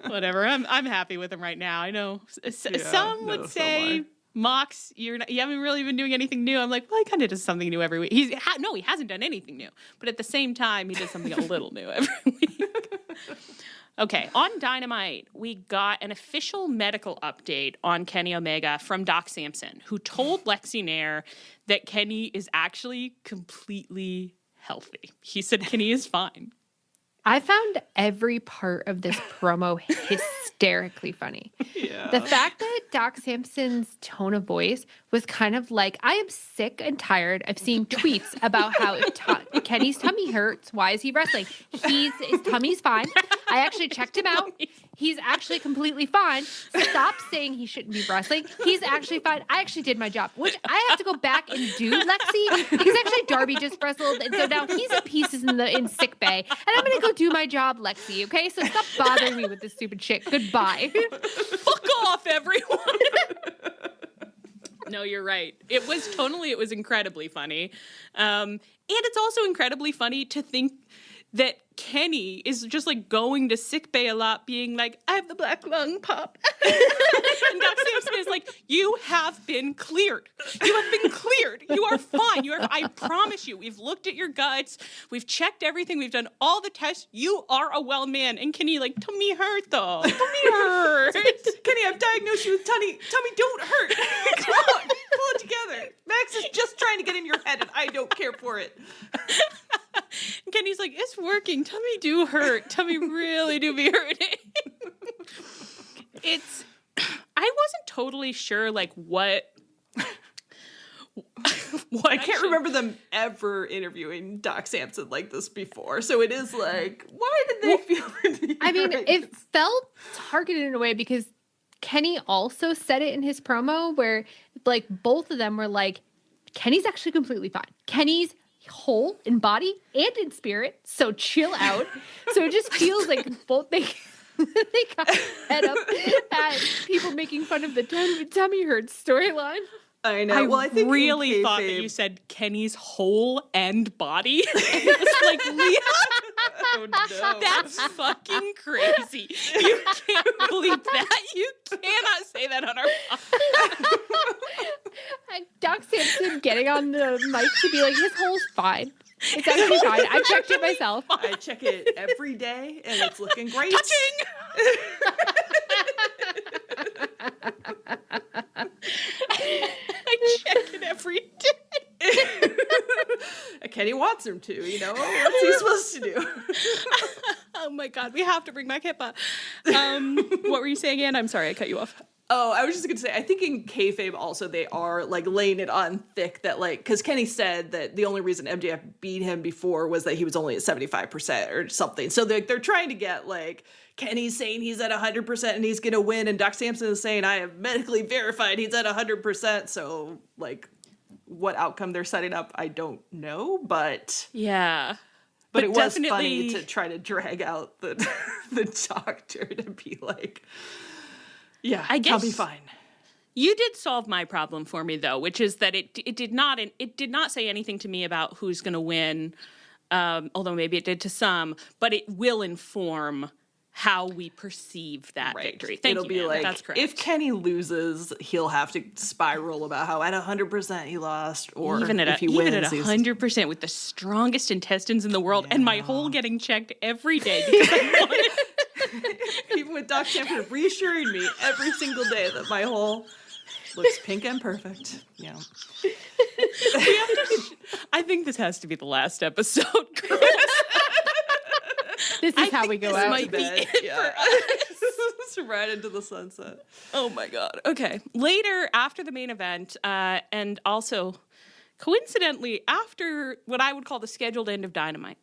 whatever. I'm happy with him right now. I know some would say, Mox, you haven't really been doing anything new. I'm like, well, he kind of does something new every week. He hasn't done anything new, but at the same time, he does something a little new every week. Okay, on Dynamite, we got an official medical update on Kenny Omega from Doc Samson, who told Lexy Nair that Kenny is actually completely healthy. He said Kenny is fine.
I found every part of this promo hysterically funny.
Yeah.
The fact that Doc Samson's tone of voice was kind of like, I am sick and tired of seeing tweets about how if Kenny's tummy hurts, why is he wrestling? His tummy's fine. I actually checked him out. He's actually completely fine. Stop saying he shouldn't be wrestling. He's actually fine. I actually did my job, which I have to go back and do, Lexy, because actually Darby just wrestled, and so now he's in pieces in sick bay, and I'm going to go do my job, Lexy, okay? So stop bothering me with this stupid shit. Goodbye.
Fuck off, everyone. No, you're right. It was incredibly funny. And it's also incredibly funny to think that Kenny is just like going to sickbay a lot, being like, I have the black lung pop. And Doc Samson is like, you have been cleared. You have been cleared. You are fine. I promise you, we've looked at your guts. We've checked everything. We've done all the tests. You are a well man. And Kenny like, tummy hurt though. Tummy hurt.
Kenny, I've diagnosed you with tummy don't hurt. Come on, pull it together. Max is just trying to get in your head, and I don't care for it.
And Kenny's like, it's working. Tummy do hurt. Tummy really do be hurting. I wasn't totally sure, like, what
I can't remember them ever interviewing Doc Samson like this before. So it is like, why did they feel...
I mean, it felt targeted in a way because Kenny also said it in his promo where, like, both of them were like, Kenny's actually completely fine. Kenny's whole in body and in spirit, so chill out. So it just feels like both they got head up at people making fun of the tummy hurts storyline.
I know.
I think really thought that you said Kenny's whole end body. And it was like, Leah,
oh, no.
That's fucking crazy. You can't believe that. You cannot say that on our podcast.
Doc Samson getting on the mic to be like, his hole's fine. It's actually fine. I checked it myself.
I check it every day, and it's looking great.
Touching! I check it every day.
Kenny wants him to, you know? What's he supposed to do?
Oh my God, we have to bring back HIPAA. What were you saying, Ann? I'm sorry, I cut you off.
Oh, I was just going to say, I think in kayfabe also they are, like, laying it on thick that, like, because Kenny said that the only reason MJF beat him before was that he was only at 75% or something. So they're trying to get, like, Kenny's saying he's at 100% and he's going to win, and Doc Samson is saying, I have medically verified he's at 100%. So, like, what outcome they're setting up, I don't know, but...
Yeah.
But it was funny to try to drag out the doctor to be like... Yeah,
I guess
I'll be fine.
You did solve my problem for me, though, which is that it did not say anything to me about who's going to win, although maybe it did to some, but it will inform how we perceive that victory. Thank
It'll
you,
be
man.
like,
That's correct.
if Kenny loses, he'll have to spiral about how at 100% he lost, or if he wins,
even at 100% with the strongest intestines in the world, and my hole getting checked every day because I wanted.
Even with Doc Stanford reassuring me every single day that my hole looks pink and perfect. Yeah.
I think this has to be the last episode, Chris.
This is how we go out.
Might be it for us.
It's right into the sunset.
Oh my God. Okay. Later, after the main event, and also coincidentally, after what I would call the scheduled end of Dynamite,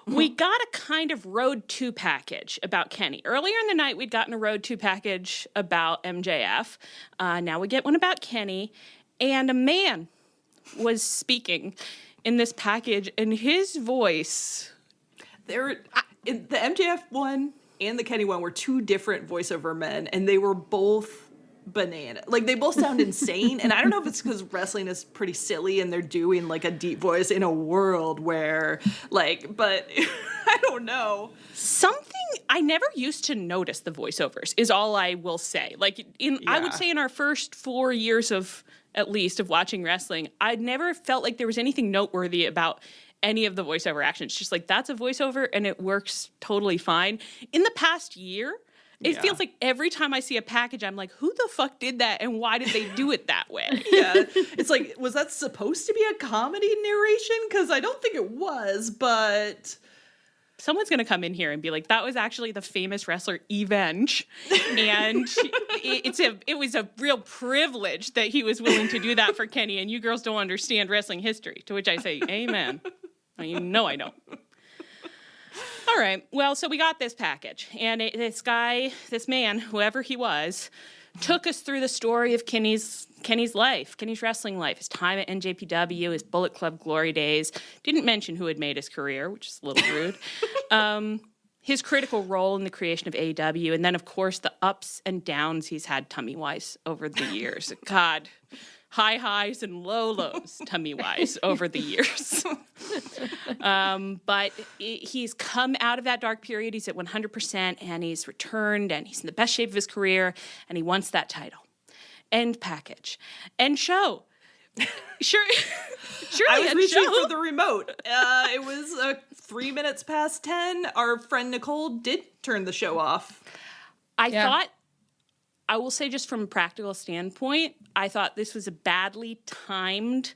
we got a kind of Road 2 package about Kenny. Earlier in the night, we'd gotten a Road 2 package about MJF. Now we get one about Kenny. And a man was speaking in this package, and his voice...
The MJF one and the Kenny one were two different voiceover men, and they were both banana. Like, they both sound insane, and I don't know if it's because wrestling is pretty silly and they're doing, like, a deep voice in a world where, like, but I don't know.
Something I never used to notice the voiceovers is all I will say. Like, I would say in our first 4 years of, at least, of watching wrestling, I never felt like there was anything noteworthy about any of the voiceover action. It's just like, that's a voiceover and it works totally fine. In the past year, it feels like every time I see a package, I'm like, who the fuck did that and why did they do it that way?
It's like, was that supposed to be a comedy narration? Because I don't think it was, but...
Someone's going to come in here and be like, that was actually the famous wrestler Evenge. And it was a real privilege that he was willing to do that for Kenny. And you girls don't understand wrestling history. To which I say, amen. You know I don't. All right. Well, so we got this package. And this man, whoever he was, took us through the story of Kenny's life, Kenny's wrestling life, his time at NJPW, his Bullet Club glory days. Didn't mention who had made his career, which is a little rude. His critical role in the creation of AEW, and then, of course, the ups and downs he's had tummy-wise over the years. God, high highs and low lows tummy-wise over the years. But he's come out of that dark period. He's at 100%, and he's returned, and he's in the best shape of his career, and he wants that title. End package. End show. Surely
I was reaching
show.
for the remote. It was 3 minutes past 10. Our friend Nicole did turn the show off.
I thought, I will say just from a practical standpoint, I thought this was a badly timed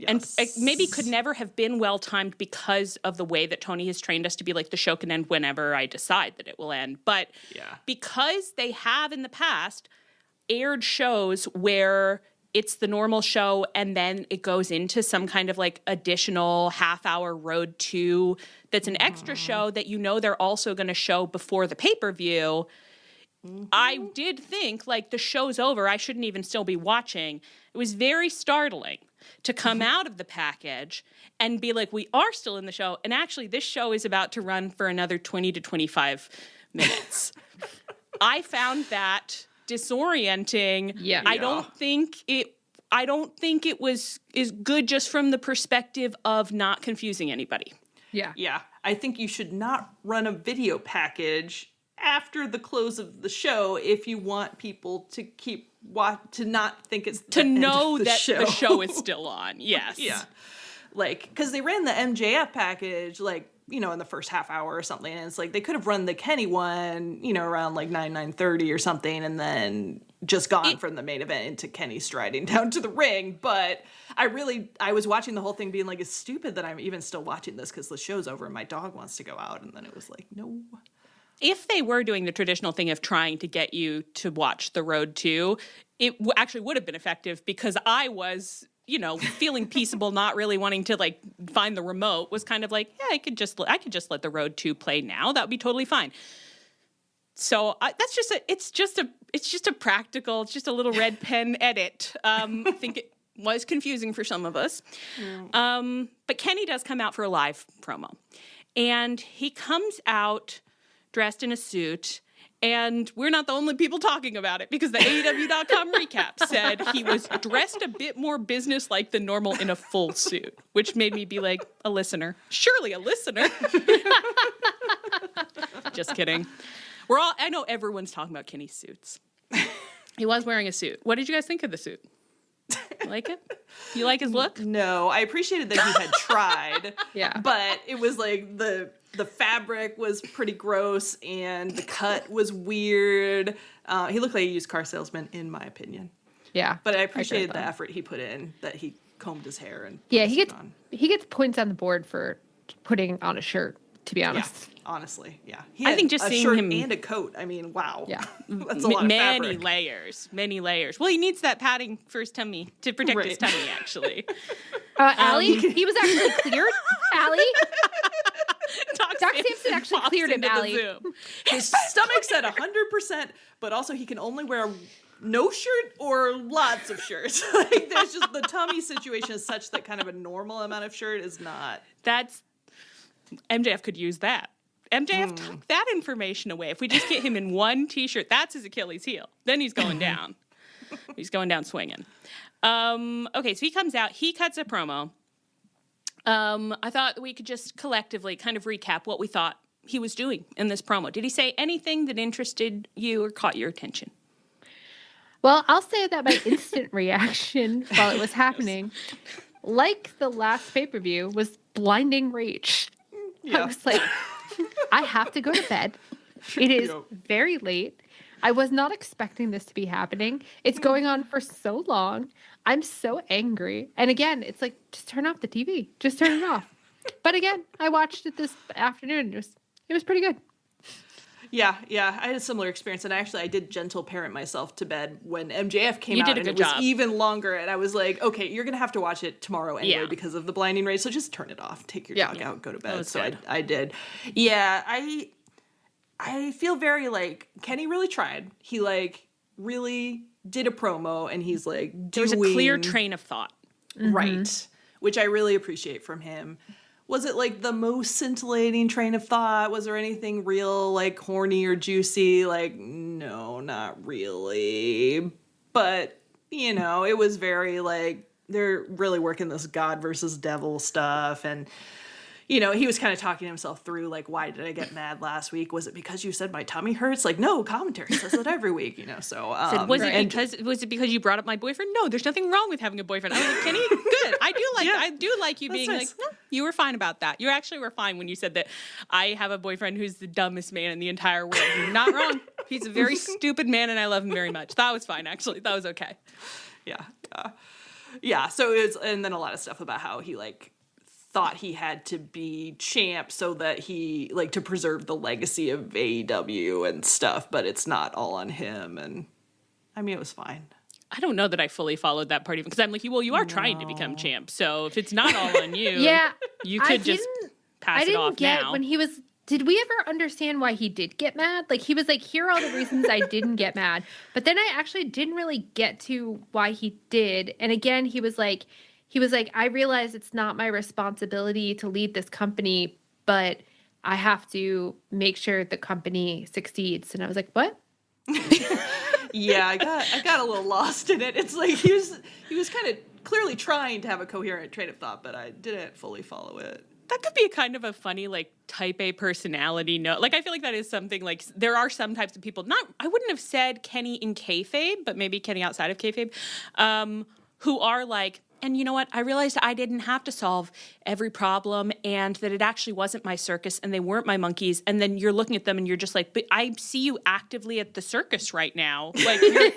and maybe could never have been well timed because of the way that Tony has trained us to be like, the show can end whenever I decide that it will end. But because they have in the past aired shows where it's the normal show and then it goes into some kind of like additional half-hour Road 2 that's an extra show that you know they're also going to show before the pay-per-view. I did think, like, the show's over, I shouldn't even still be watching. It was very startling to come out of the package and be like, we are still in the show, and actually this show is about to run for another 20 to 25 minutes. I found that disorienting. I don't think it was good just from the perspective of not confusing anybody.
Yeah. I think you should not run a video package after the close of the show if you want people to to not think it's
to know
the
that
show.
The show is still on. Yes.
Yeah. Like, because they ran the MJF package, like, you know, in the first half hour or something, and it's like they could have run the Kenny one, you know, around like 9:30 or something, and then just gone from the main event into Kenny striding down to the ring. But I was watching the whole thing being like, it's stupid that I'm even still watching this because the show's over and my dog wants to go out, and then it was like, no.
If they were doing the traditional thing of trying to get you to watch the Road 2, it actually would have been effective because I was, you know, feeling peaceable, not really wanting to like find the remote, was kind of like, yeah, I could just let the Road 2 play now. That would be totally fine. So it's just a practical, it's just a little red pen edit. I think it was confusing for some of us. But Kenny does come out for a live promo, and he comes out dressed in a suit, And we're not the only people talking about it because the AEW.com recap said he was dressed a bit more businesslike than normal in a full suit, which made me be like, a listener. Surely a listener. Just kidding. I know everyone's talking about Kenny's suits. He was wearing a suit. What did you guys think of the suit? You like it? You like his look?
No, I appreciated that he had tried.
Yeah.
But it was like the fabric was pretty gross and the cut was weird. He looked like a used car salesman, in my opinion.
Yeah.
But I appreciated the effort he put in, that he combed his hair and
yeah, he gets points on the board for putting on a shirt, to be honest.
Yeah, honestly, yeah.
I think just
a
seeing
shirt
him
and a coat. I mean, wow.
Yeah.
That's a lot of
many
fabric.
layers. Well, he needs that padding for his tummy to protect his tummy, actually.
Allie, he was actually cleared. Allie?
Doc
Samson actually
pops
cleared him,
into the
Allie.
Zoom.
His stomach's at 100%, but also he can only wear no shirt or lots of shirts. Like, there's just the tummy situation is such that kind of a normal amount of shirt is not.
MJF could use that. MJF took that information away. If we just get him in one T-shirt, that's his Achilles heel. Then he's going down. He's going down swinging. Okay, so he comes out. He cuts a promo. I thought we could just collectively kind of recap what we thought he was doing in this promo. Did he say anything that interested you or caught your attention?
Well, I'll say that my instant reaction while it was happening, like the last pay-per-view, was blinding rage.
Yeah.
I was like, I have to go to bed. It is very late. I was not expecting this to be happening. It's going on for so long. I'm so angry. And again, it's like, just turn off the TV. Just turn it off. But again, I watched it this afternoon. It was pretty good.
Yeah. I had a similar experience, and I did gentle parent myself to bed when MJF came
You
out,
did a
and
good
it was
job.
even longer, and I was like, okay, you're going to have to watch it tomorrow anyway because of the blinding rays, so just turn it off, take your dog out, go to bed. So I did. Yeah, I feel very like, Kenny really tried. He like really did a promo, and he's like
There was a clear train of thought.
Right, which I really appreciate from him. Was it like the most scintillating train of thought? Was there anything real, like horny or juicy? Like, no, not really. But, it was very like, they're really working this God versus devil stuff. And, he was kind of talking himself through, like, why did I get mad last week? Was it because you said my tummy hurts? Like, no, commentary says that every week, so.
Was it because you brought up my boyfriend? No, there's nothing wrong with having a boyfriend. I was like, Kenny, good. I do like you being nice. Like, no, you were fine about that. You actually were fine when you said that I have a boyfriend who's the dumbest man in the entire world. You're not wrong. He's a very stupid man, and I love him very much. That was fine, actually. That was okay.
Yeah. So it was, and then a lot of stuff about how he like thought he had to be champ so that he like to preserve the legacy of AEW and stuff, but it's not all on him. And I mean, it was fine.
I don't know that I fully followed that part even because I'm like, well, you are trying to become champ, so if it's not all on you, you could just pass it off now. I didn't get
when he was. Did we ever understand why he did get mad? Like, he was like, here are all the reasons I didn't get mad. But then I actually didn't really get to why he did. And again, he was like, I realize it's not my responsibility to lead this company, but I have to make sure the company succeeds. And I was like, what?
Yeah, I got a little lost in it. It's like he was kind of clearly trying to have a coherent train of thought, but I didn't fully follow it.
That could be kind of a funny, like, type A personality note. Like, I feel like that is something, like, there are some types of people, I wouldn't have said Kenny in kayfabe, but maybe Kenny outside of kayfabe, who are like, and you know what? I realized I didn't have to solve every problem and that it actually wasn't my circus and they weren't my monkeys. And then you're looking at them and you're just like, but I see you actively at the circus right now. Like, you're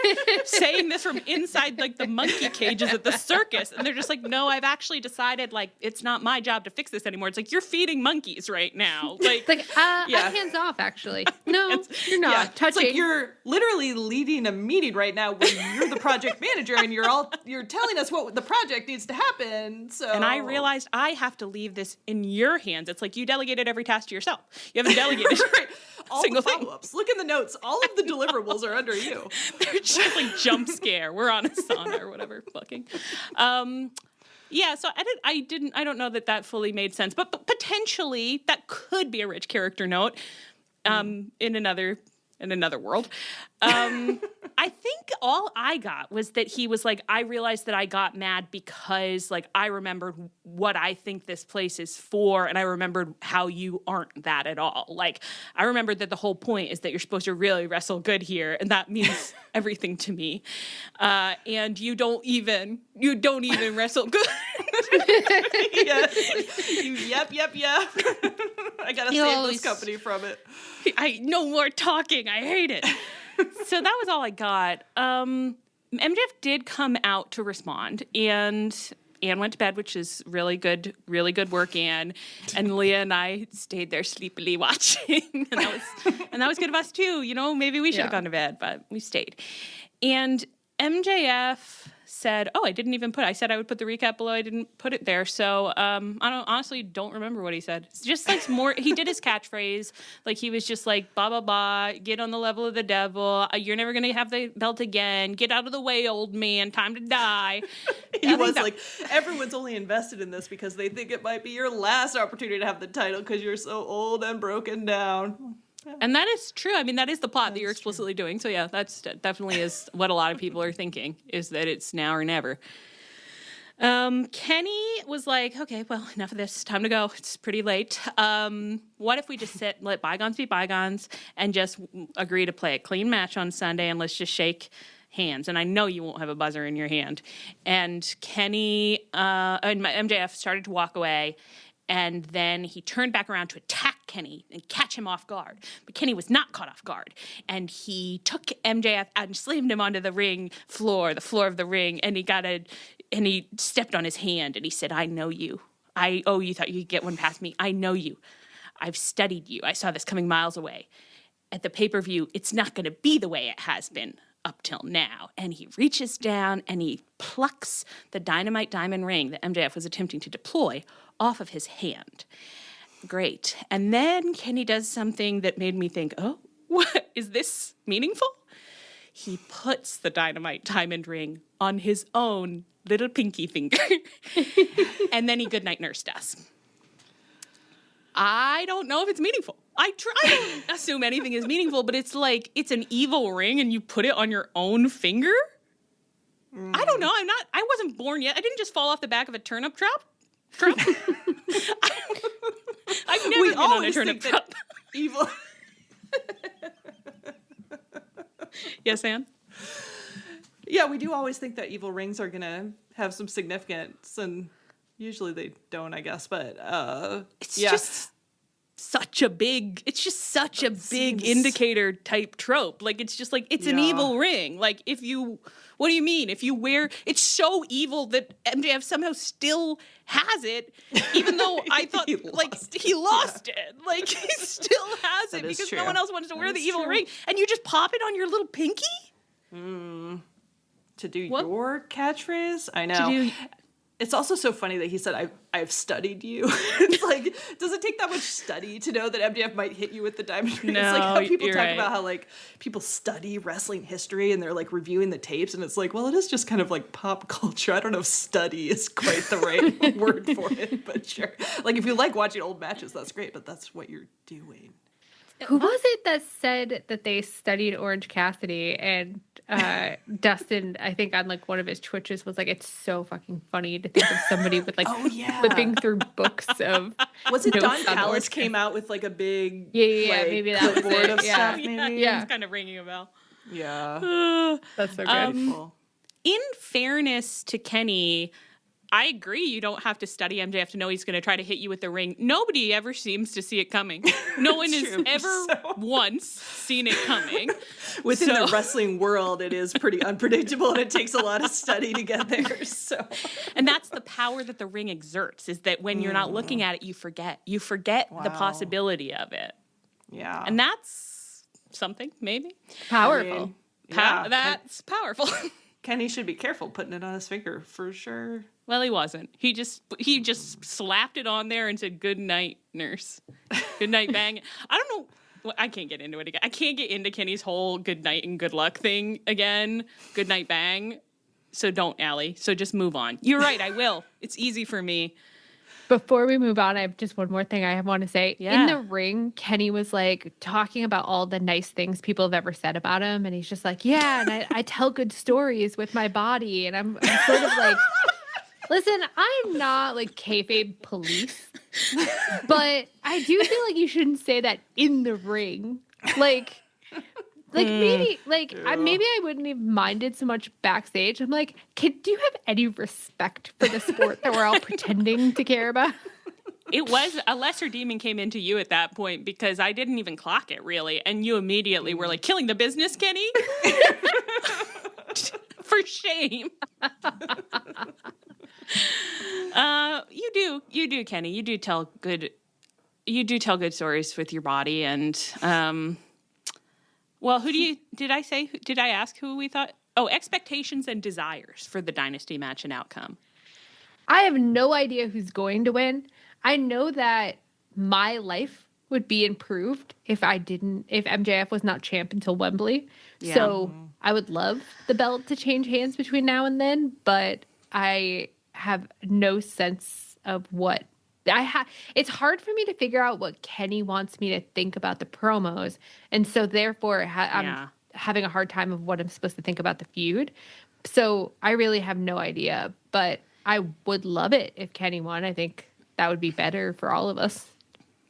saying this from inside, like, the monkey cages at the circus. And they're just like, no, I've actually decided, like, it's not my job to fix this anymore. It's like, you're feeding monkeys right now. Like,
I'm hands off, actually. No, you're not touching.
It's like you're literally leading a meeting right now when you're the project manager and you're telling us what the project needs to happen. So,
and I realized I have to leave this in your hands. It's like you delegated every task to yourself. You haven't delegated
right. All
single
the follow-ups. Look in the notes. All of the deliverables are under you.
They're just like jump scare. We're on a sauna or whatever. Fucking. Yeah. So I don't know that fully made sense, but potentially that could be a rich character note. In another in another world. I think all I got was that he was like, I realized that I got mad because like I remembered what I think this place is for, and I remembered how you aren't that at all. Like I remembered that the whole point is that you're supposed to really wrestle good here, and that means everything to me. And you don't even wrestle good.
Yep. I gotta save this company from it.
No more talking. I hate it. So that was all I got. MJF did come out to respond, and Anne went to bed, which is really good work, Anne. And Leah and I stayed there sleepily watching, and that was good of us too. You know, maybe we should have gone to bed, but we stayed. And MJF said, I said I would put the recap below. I didn't put it there. So honestly don't remember what he said. It's just like more, he did his catchphrase. Like he was just like, blah, blah, blah, get on the level of the devil. You're never going to have the belt again. Get out of the way, old man. Time to die.
He was like, everyone's only invested in this because they think it might be your last opportunity to have the title because you're so old and broken down.
And that is true. I mean, that is the plot that you're explicitly doing. So yeah, that's definitely is what a lot of people are thinking, is that it's now or never. Kenny was like, okay, well, enough of this. Time to go. It's pretty late. What if we just let bygones be bygones and just agree to play a clean match on Sunday, and let's just shake hands. And I know you won't have a buzzer in your hand. And Kenny and MJF started to walk away. And then he turned back around to attack Kenny and catch him off guard. But Kenny was not caught off guard. And he took MJF out and slammed him onto the floor of the ring. And he stepped on his hand and he said, I know you. You thought you could get one past me. I know you. I've studied you. I saw this coming miles away. At the pay-per-view, it's not going to be the way it has been up till now. And he reaches down and he plucks the dynamite diamond ring that MJF was attempting to deploy off of his hand. Great. And then Kenny does something that made me think, oh, what is this meaningful? He puts the dynamite diamond ring on his own little pinky finger. And then he goodnight nursed us. I don't know if it's meaningful. I don't assume anything is meaningful, but it's like, it's an evil ring and you put it on your own finger? I don't know. I wasn't born yet. I didn't just fall off the back of a turnip trap. I've never been on a turnip trap.
Evil.
Yes, Anne?
Yeah, we do always think that evil rings are going to have some significance, and usually they don't, I guess, but
it's just such a big indicator type trope. Like, it's just like, it's an evil ring. Like, what do you mean? If you wear, it's so evil that MJF somehow still has it, even though I thought he lost it. Like, he still has it because no one else wants to wear the evil ring. And you just pop it on your little pinky?
To do your catchphrase? I know. It's also so funny that he said, I've studied you. It's like, does it take that much study to know that MJF might hit you with the diamond ring?
No,
it's like how people talk
right.
about how like people study wrestling history and they're like reviewing the tapes, and it's like, well, it is just kind of like pop culture. I don't know if study is quite the right word for it, but sure. Like if you like watching old matches, that's great, but that's what you're doing.
Who was it that said that they studied Orange Cassidy? And Dustin, I think on like one of his Twitches, was like, it's so fucking funny to think of somebody with like flipping through books of.
Was it Don Callis came out with like a big
like, maybe that was it.
Of stuff, maybe?
Yeah, it's kind of ringing a bell.
Yeah,
that's so good.
In fairness to Kenny, I agree you don't have to study MJF to know he's going to try to hit you with the ring. Nobody ever seems to see it coming. No one has ever once seen it coming.
Within the wrestling world, it is pretty unpredictable, and it takes a lot of study to get there. So,
and that's the power that the ring exerts, is that when you're not looking at it, you forget. You forget the possibility of it.
Yeah.
And that's something, maybe.
Powerful.
That's powerful.
Kenny should be careful putting it on his finger, for sure.
Well, he wasn't. He just slapped it on there and said, "Good night, nurse. Good night, bang." I don't know. Well, I can't get into it again. I can't get into Kenny's whole good night and good luck thing again. Good night, bang. So don't, Allie. So just move on. You're right. I will. It's easy for me.
Before we move on, I have just one more thing I want to say.
Yeah.
In the ring, Kenny was like talking about all the nice things people have ever said about him. And he's just like, yeah, and I tell good stories with my body. And I'm sort of like, listen, I'm not like kayfabe police, but I do feel like you shouldn't say that in the ring. Maybe I wouldn't have minded so much backstage. I'm like, do you have any respect for the sport that we're all pretending to care about?
It was a lesser demon came into you at that point because I didn't even clock it really. And you immediately were like, killing the business, Kenny? For shame. You do, Kenny. You do tell good stories with your body. And, well, did I ask who we thought? Oh, expectations and desires for the Dynasty match and outcome.
I have no idea who's going to win. I know that my life would be improved if MJF was not champ until Wembley. Yeah. So I would love the belt to change hands between now and then, but I have no sense of what it's hard for me to figure out what Kenny wants me to think about the promos. And so therefore I'm having a hard time of what I'm supposed to think about the feud. So I really have no idea, but I would love it if Kenny won. I think that would be better for all of us.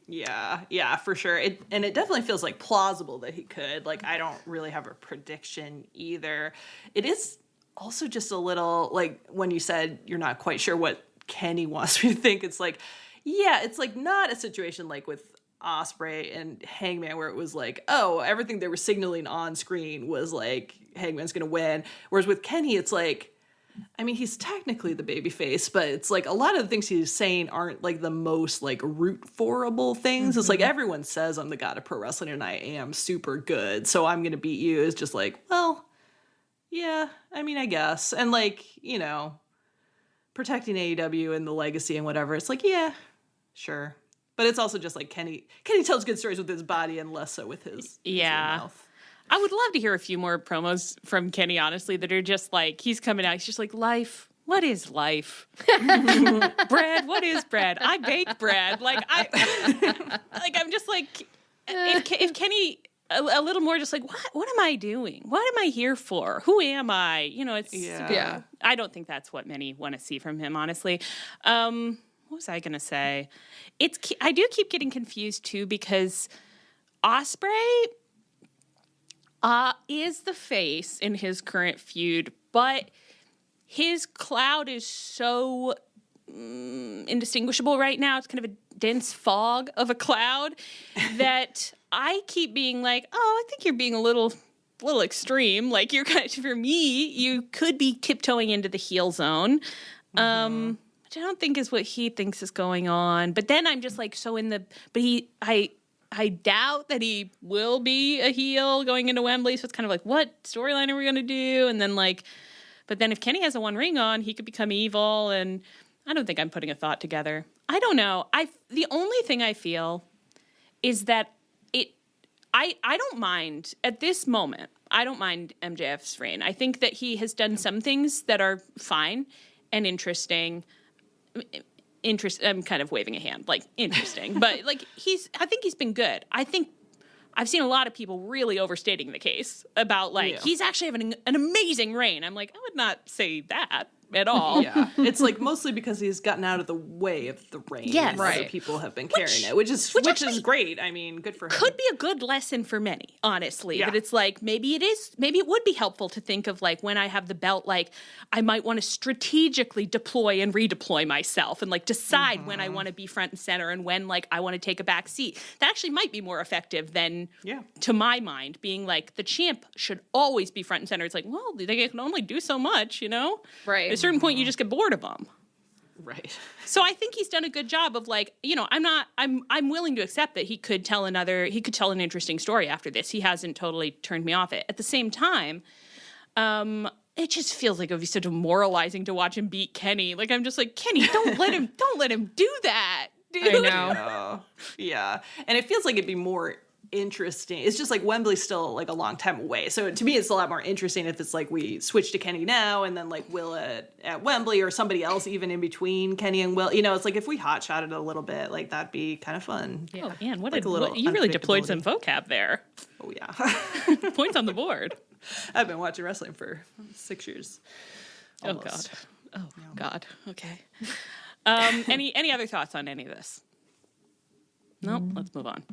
Yeah, for sure. It definitely feels like plausible that he could. Like, I don't really have a prediction either. It is also just a little, like, when you said you're not quite sure what Kenny wants me to think, it's like, yeah, it's like not a situation like with Ospreay and Hangman where it was like, oh, everything they were signaling on screen was like Hangman's gonna win. Whereas with Kenny, it's like, I mean, he's technically the babyface, but it's like a lot of the things he's saying aren't like the most like root forable things. Mm-hmm. It's like everyone says I'm the god of pro wrestling and I am super good, so I'm gonna beat you. It's just like, well, yeah, I mean, I guess. And like, you know, protecting AEW and the legacy and whatever, it's like, yeah, sure. But it's also just like Kenny tells good stories with his body and less so with his mouth.
I would love to hear a few more promos from Kenny, honestly, that are just like, he's coming out, he's just like, life, what is life? Bread, what is bread? I bake bread. I'm just like, if Kenny, a little more just like, what am I doing? What am I here for? Who am I? You know, I don't think that's what many want to see from him, honestly. What was I going to say? I do keep getting confused, too, because Ospreay is the face in his current feud, but his cloud is so indistinguishable right now. It's kind of a dense fog of a cloud that I keep being like, oh, I think you're being a little extreme. Like, you're kind of, for me, you could be tiptoeing into the heel zone, which I don't think is what he thinks is going on. But then I'm just like I doubt that he will be a heel going into Wembley. So it's kind of like, what storyline are we going to do? And then but then if Kenny has a One Ring on, he could become evil. And I don't think I'm putting a thought together. I don't know. The only thing I feel is that I don't mind at this moment. I don't mind MJF's reign. I think that he has done some things that are fine and interesting. I'm kind of waving a hand, like, interesting. But, like, I think he's been good. I think I've seen a lot of people really overstating the case about, like, he's actually having an amazing reign. I'm like, I would not say that at all.
Yeah. It's, like, mostly because he's gotten out of the way of the reign.
Yes.
Right. Other people have been carrying it, which is great. I mean, good for him.
Could be a good lesson for many, honestly. Yeah. That it's like, maybe it would be helpful to think of, like, when I have the belt, like, I might want to strategically deploy and redeploy myself and, like, decide when I want to be front and center and when, like, I want to take a back seat. That actually might be more effective than, to my mind, being like, the champ should always be front and center. It's like, well, they can only do so much, you know?
Right.
At a certain point, you just get bored of them.
Right.
So I think he's done a good job of, like, you know, I'm willing to accept that he could tell an interesting story after this. He hasn't totally turned me off it. At the same time, it just feels like it would be so demoralizing to watch him beat Kenny. Like, I'm just like, Kenny, don't let him do that, dude.
I know.
Yeah. And it feels like it'd be more interesting. It's just like Wembley's still like a long time away. So to me, it's a lot more interesting if it's like we switch to Kenny now and then like Will at Wembley or somebody else even in between Kenny and Will. You know, it's like if we hot shot it a little bit, like that'd be kind of fun.
Yeah. Oh, man,
You
really deployed some vocab there.
Oh, yeah.
Points on the board.
I've been watching wrestling for 6 years.
Almost. Oh, God. Okay. Any other thoughts on any of this? No, let's move on.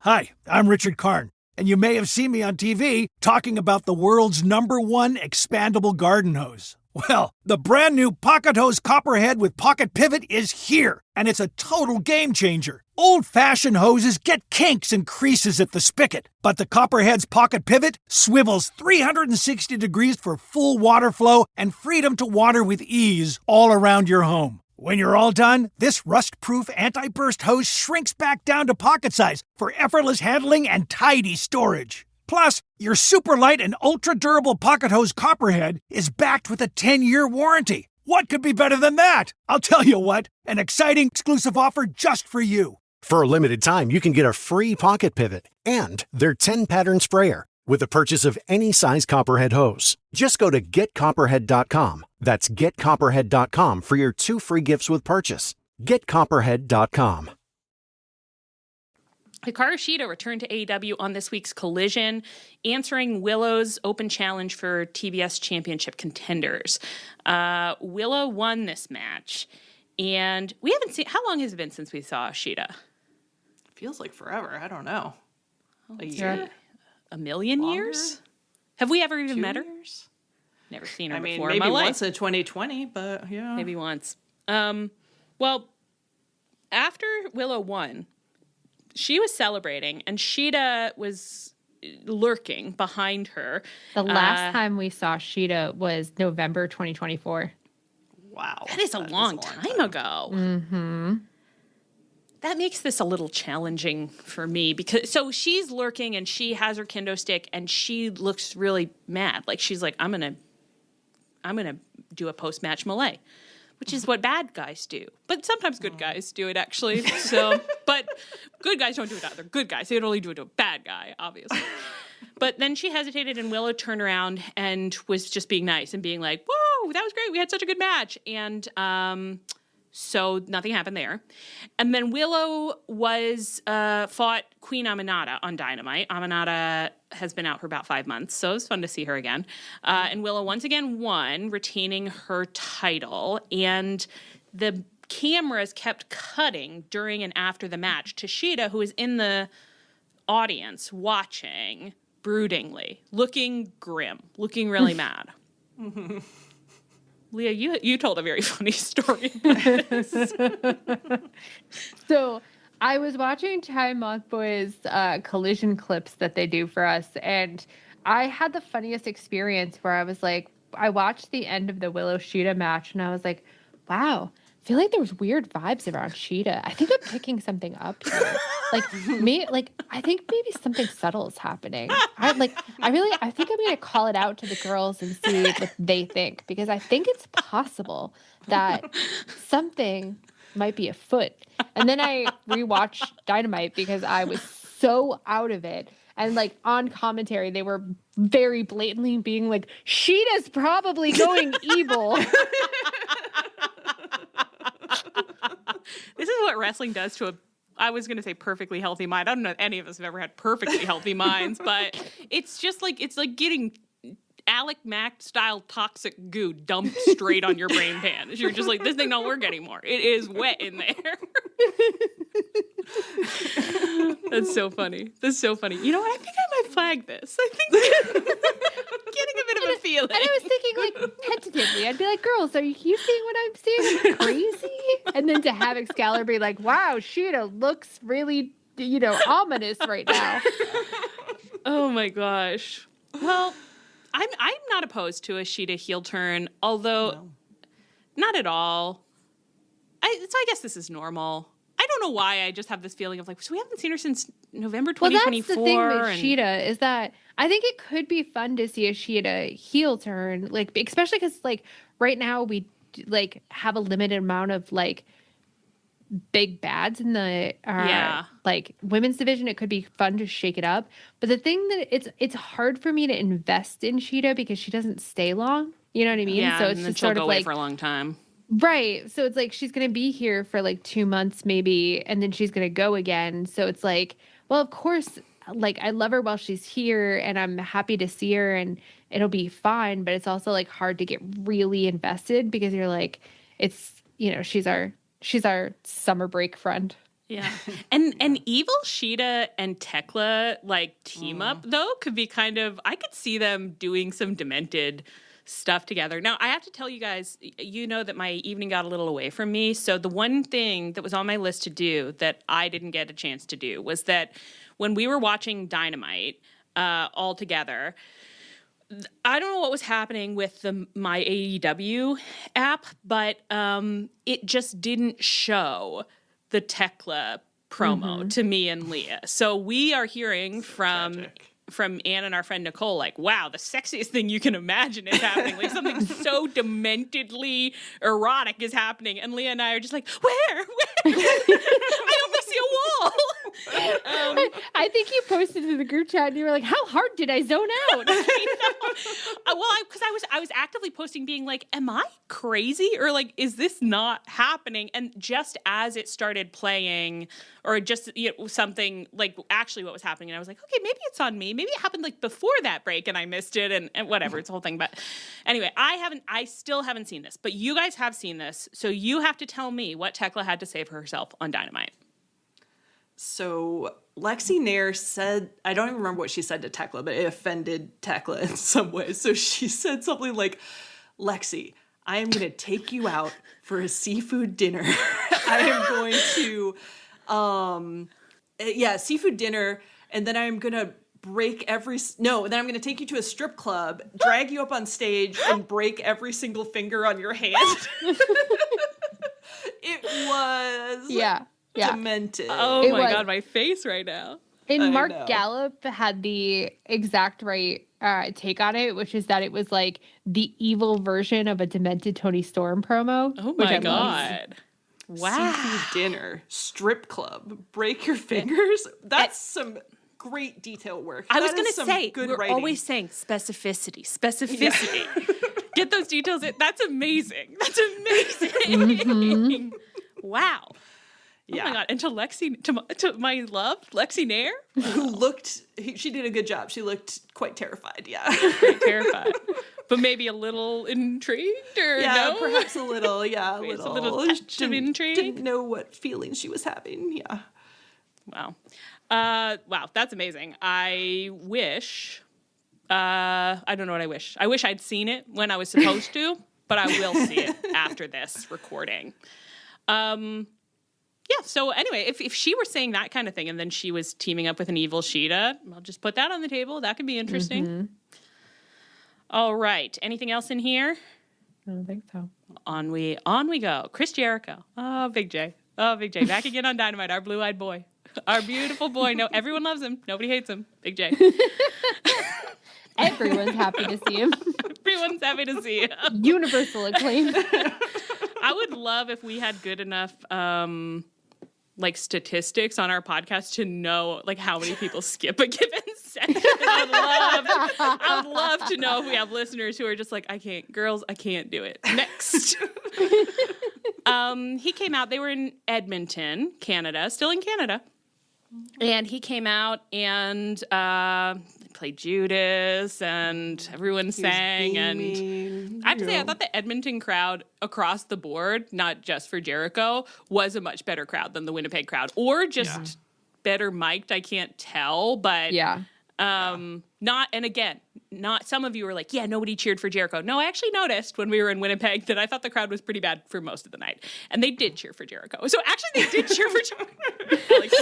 Hi, I'm Richard Karn, and you may have seen me on TV talking about the world's #1 expandable garden hose. Well, the brand new Pocket Hose Copperhead with Pocket Pivot is here, and it's a total game changer. Old-fashioned hoses get kinks and creases at the spigot, but the Copperhead's Pocket Pivot swivels 360 degrees for full water flow and freedom to water with ease all around your home. When you're all done, this rust-proof anti-burst hose shrinks back down to pocket size for effortless handling and tidy storage. Plus, your super light and ultra-durable Pocket Hose Copperhead is backed with a 10-year warranty. What could be better than that? I'll tell you what, an exciting exclusive offer just for you.
For a limited time, you can get a free pocket pivot and their 10-pattern sprayer with the purchase of any size Copperhead hose. Just go to getcopperhead.com. That's getcopperhead.com for your 2 free gifts with purchase. Getcopperhead.com.
Hikaru Shida returned to AEW on this week's Collision, answering Willow's open challenge for TBS Championship contenders. Willow won this match, and we haven't seen... How long has it been since we saw Shida?
Feels like forever. I don't know.
A year? A million
Longer?
Years? Have we ever even
2
met her?
years?
Never seen her
I mean,
before
maybe
in my life.
once in 2020, but yeah.
Maybe once. Well, after Willow won, she was celebrating, and Shida was lurking behind her.
The last time we saw Shida was November 2024.
Wow.
That is a long time ago.
Mm-hmm.
That makes this a little challenging for me because so she's lurking and she has her kendo stick and she looks really mad. Like she's like, I'm gonna do a post-match melee, which is what bad guys do. But sometimes good guys do it actually. So, but good guys don't do it to other good guys. They would only do it to a bad guy, obviously. But then she hesitated and Willow turned around and was just being nice and being like, whoa, that was great. We had such a good match. And so nothing happened there. And then Willow fought Queen Aminata on Dynamite. Aminata has been out for about 5 months, so it was fun to see her again. And Willow once again won, retaining her title. And the cameras kept cutting during and after the match to Shida, who was in the audience watching broodingly, looking grim, looking really mad. Leah, you told a very funny story about this.
So I was watching Time Moth Boys Collision clips that they do for us, and I had the funniest experience where I was like, I watched the end of the Willow Shida match, and I was like, wow, I feel like there was weird vibes around Shida. I think I'm picking something up here. I think maybe something subtle is happening. I think I'm going to call it out to the girls and see what they think, because I think it's possible that something might be afoot. And then I rewatched Dynamite because I was so out of it. And like on commentary, they were very blatantly being like, Shida's probably going evil.
This is what wrestling does to I was going to say perfectly healthy mind. I don't know if any of us have ever had perfectly healthy minds, but it's just like, it's like getting Alec Mack style toxic goo dumped straight on your brain pan. You're just like, this thing don't work anymore. It is wet in there. That's so funny. That's so funny. You know what? I think I might flag this. I think I'm getting a bit of a feeling.
And I was thinking like tentatively, I'd be like, girls, are you seeing what I'm seeing? Am I crazy? And then to have Excalibur be like, wow, Shida looks really, ominous right now.
Oh my gosh. Well, I'm not opposed to a Shida heel turn, although not at all. So I guess this is normal. I don't know why I just have this feeling of like, so we haven't seen her since November 2024.
Well, that's the thing with Shida is that I think it could be fun to see a Shida heel turn, like especially because like right now we like have a limited amount of like big bads in the like women's division. It could be fun to shake it up. But the thing that it's hard for me to invest in Shida because she doesn't stay long. You know what I mean?
Yeah,
So it's
and then
just
she'll
sort
go
of
away
like
for a long time.
right. So it's like she's going to be here for like 2 months maybe, and then she's going to go again. So it's like, well, of course, like I love her while she's here, and I'm happy to see her, and it'll be fine. But it's also like hard to get really invested because you're like, it's she's our summer break friend.
Yeah. And Evil Shida and Thekla like team up though could be kind of, I could see them doing some demented stuff together. Now, I have to tell you guys, you know that my evening got a little away from me. So the one thing that was on my list to do that I didn't get a chance to do was that when we were watching Dynamite all together, I don't know what was happening with my AEW app, but it just didn't show the Thekla promo to me and Leah. So we are hearing from Ann and our friend Nicole, like, wow, the sexiest thing you can imagine is happening. Like something so dementedly erotic is happening. And Leah and I are just like, where? I only see a wall.
I think you posted to the group chat and you were like, how hard did I zone out?
Because I was actively posting being like, am I crazy? Or like, is this not happening? And just as it started playing or just something like actually what was happening, and I was like, okay, maybe it's on me. Maybe it happened like before that break and I missed it and whatever, it's the whole thing. But anyway, I still haven't seen this, but you guys have seen this. So you have to tell me what Thekla had to say for herself on Dynamite.
So Lexy Nair said, I don't even remember what she said to Thekla, but it offended Thekla in some way. So she said something like, Lexy, I am going to take you out for a seafood dinner. I am going to, seafood dinner. And then I'm going to then I'm going to take you to a strip club, drag you up on stage and break every single finger on your hand. It was demented.
Oh my God, my face right now.
And Mark Gallup had the exact right take on it, which is that it was like the evil version of a demented Tony Storm promo.
Oh my God.
Wow. Seafood dinner, strip club, break your fingers. That's some great detail work.
I was going to say,
we're
writing. Always saying specificity. Yeah. Get those details in. That's amazing. Mm-hmm. Wow. Yeah. Oh my God. And to my love, Lexy Nair,
who she did a good job. She looked quite terrified. Yeah.
Quite terrified. But maybe a little intrigued or no?
Perhaps a little. Yeah.
A little touch of intrigue.
Didn't know what feeling she was having. Yeah.
Wow. Wow. That's amazing. I wish, I don't know what I wish. I wish I'd seen it when I was supposed to, but I will see it after this recording. Yeah, so anyway, if she were saying that kind of thing and then she was teaming up with an evil Shida, I'll just put that on the table. That could be interesting. Mm-hmm. All right. Anything else in here?
I don't think so.
On we go. Chris Jericho. Oh, Big J. Back again on Dynamite, our blue-eyed boy. Our beautiful boy. No, everyone loves him. Nobody hates him. Big J.
Everyone's happy to see him.
Everyone's happy to see him.
Universal acclaim.
I would love if we had good enough statistics on our podcast to know how many people skip a given session. I would love to know if we have listeners who are just like, I can't do it. Next. He came out, they were in Edmonton, Canada, still in Canada. And he came out and played Judas and everyone sang. And I have to say, I thought the Edmonton crowd across the board, not just for Jericho, was a much better crowd than the Winnipeg crowd. Or just better mic'd, I can't tell. But not some of you were like, yeah, nobody cheered for Jericho. No, I actually noticed when we were in Winnipeg that I thought the crowd was pretty bad for most of the night. And they did cheer for Jericho. So actually they did cheer for Jericho.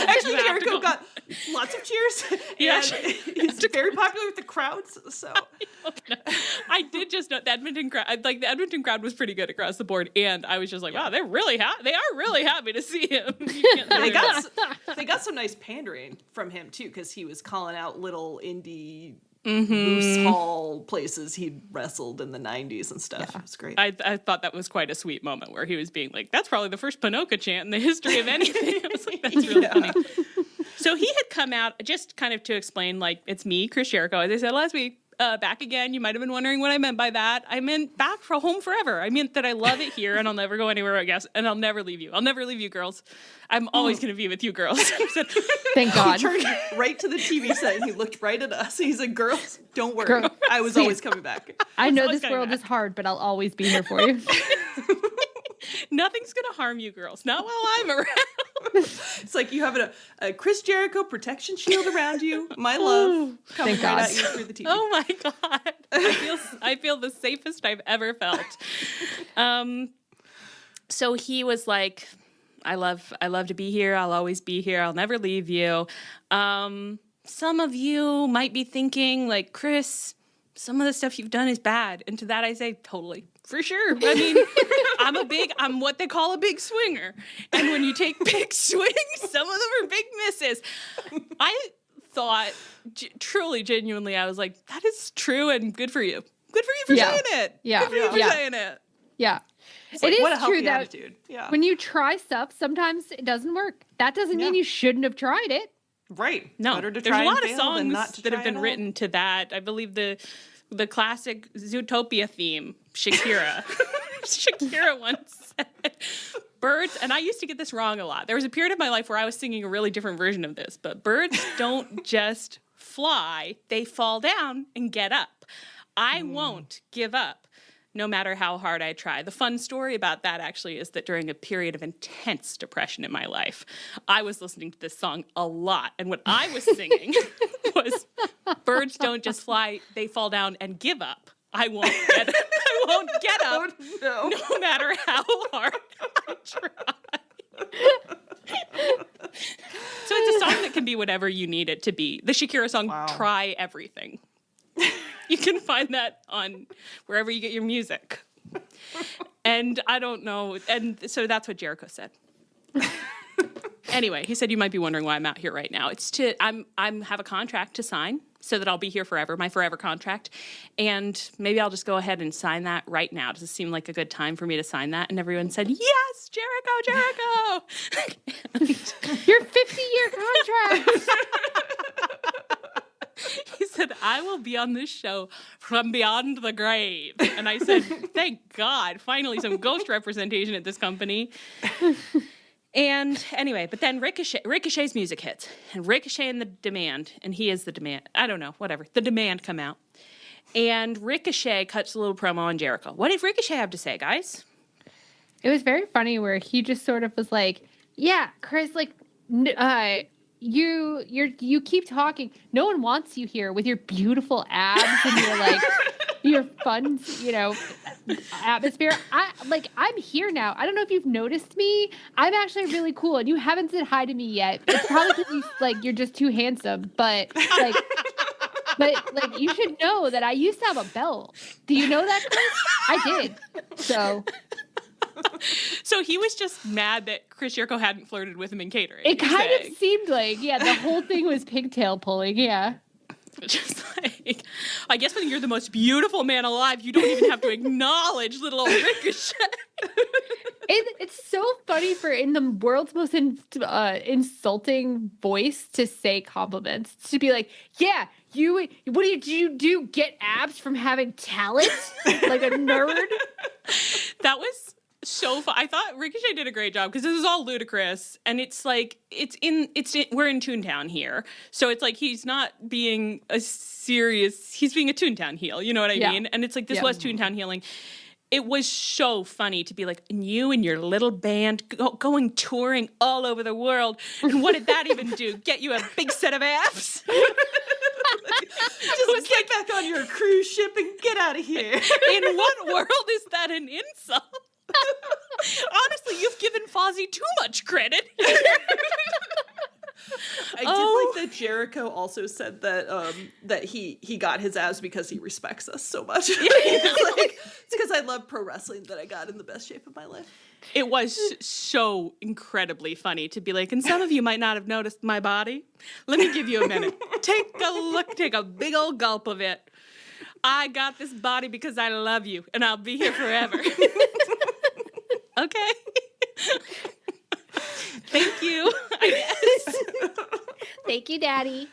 Actually, Jericho got lots of cheers.
Yeah,
he's very popular with the crowds. So
I did just know the Edmonton crowd. The Edmonton crowd was pretty good across the board. And I was just like, wow, they're really happy. They are really happy to see him.
They got some nice pandering from him too, because he was calling out little indie moose hall places he'd wrestled in the 90s and stuff. It was great.
I thought that was quite a sweet moment where he was being like, that's probably the first Pinoca chant in the history of anything. I was like, that's really funny. So he had come out just kind of to explain, like, it's me, Chris Jericho, as I said last week. Back again. You might have been wondering what I meant by that. I meant back for home forever. I meant that I love it here and I'll never go anywhere, I guess. And I'll never leave you. I'll never leave you, girls. I'm always going to be with you, girls.
Thank God.
He turned right to the TV set and he looked right at us. He's like, girls, don't worry.
Girl.
I was always coming back.
I know this world is hard, but I'll always be here for you.
Nothing's going to harm you, girls. Not while I'm around.
It's like you have a Chris Jericho protection shield around you. My love coming
Thank
right
God.
at you through the TV.
Oh my God. I feel the safest I've ever felt. So he was like, I love to be here. I'll always be here. I'll never leave you. Some of you might be thinking, like, Chris, some of the stuff you've done is bad. And to that I say, totally. For sure. I mean, I'm what they call a big swinger. And when you take big swings, some of them are big misses. I thought, truly, genuinely, I was like, that is true and good for you. Good for you for saying it.
Yeah.
Good for you for saying it.
Yeah.
It's like,
It
what a
is
healthy
true that
attitude. Yeah.
when you try stuff, sometimes it doesn't work. That doesn't mean you shouldn't have tried it.
Right.
No,
Better to
there's
try
a lot
and
of
fail than not
songs
to
that
try
have been
at all.
written to that. I believe the classic Zootopia theme, Shakira. Shakira once said, birds, and I used to get this wrong a lot. There was a period of my life where I was singing a really different version of this, but birds don't just fly, they fall down and get up. I won't give up, no matter how hard I try. The fun story about that actually is that during a period of intense depression in my life, I was listening to this song a lot. And what I was singing was, birds don't just fly, they fall down and give up. I won't get up,
No.
no matter how hard I try. So it's a song that can be whatever you need it to be. The Shakira song, Try Everything. You can find that on wherever you get your music. And I don't know. And so that's what Jericho said. Anyway, he said, you might be wondering why I'm out here right now. It's I'm have a contract to sign so that I'll be here forever, my forever contract. And maybe I'll just go ahead and sign that right now. Does it seem like a good time for me to sign that? And everyone said, yes, Jericho.
Your 50-year contract.
He said, I will be on this show from beyond the grave. And I said, thank God, finally some ghost representation at this company. And anyway, but then Ricochet's music hits. And Ricochet and the Demand, and he is the Demand. I don't know, whatever. The Demand come out. And Ricochet cuts a little promo on Jericho. What did Ricochet have to say, guys?
It was very funny where he just sort of was like, yeah, Chris, like, you keep talking. No one wants you here with your beautiful abs and your like your fun, atmosphere. I'm here now. I don't know if you've noticed me. I'm actually really cool, and you haven't said hi to me yet. It's probably because you're just too handsome. But you should know that I used to have a belt. Do you know that, Chris? I did. So
he was just mad that Chris Jericho hadn't flirted with him in catering.
It kind of seemed like, the whole thing was pigtail pulling, yeah.
Just like, I guess when you're the most beautiful man alive, you don't even have to acknowledge little old Ricochet.
It's so funny for in the world's most insulting voice to say compliments. To be like, yeah, what did you do? Get abs from having talent? Like a nerd?
That was so fun. I thought Ricochet did a great job because this is all ludicrous, and it's like we're in Toontown here, so it's like he's not being he's being a Toontown heel. You know what I mean? And it's like this was Toontown healing. It was so funny to be like, you and your little band going touring all over the world, and what did that even do? Get you a big set of abs?
Just get back on your cruise ship and get out of here.
In what world is that an insult? Honestly, you've given Fozzy too much credit.
I did like that Jericho also said that that he got his abs because he respects us so much. It's because I love pro wrestling that I got in the best shape of my life.
It was so incredibly funny to be like, and some of you might not have noticed my body. Let me give you a minute. Take a look, take a big old gulp of it. I got this body because I love you, and I'll be here forever. Okay. Thank you, I guess.
Thank you, Daddy.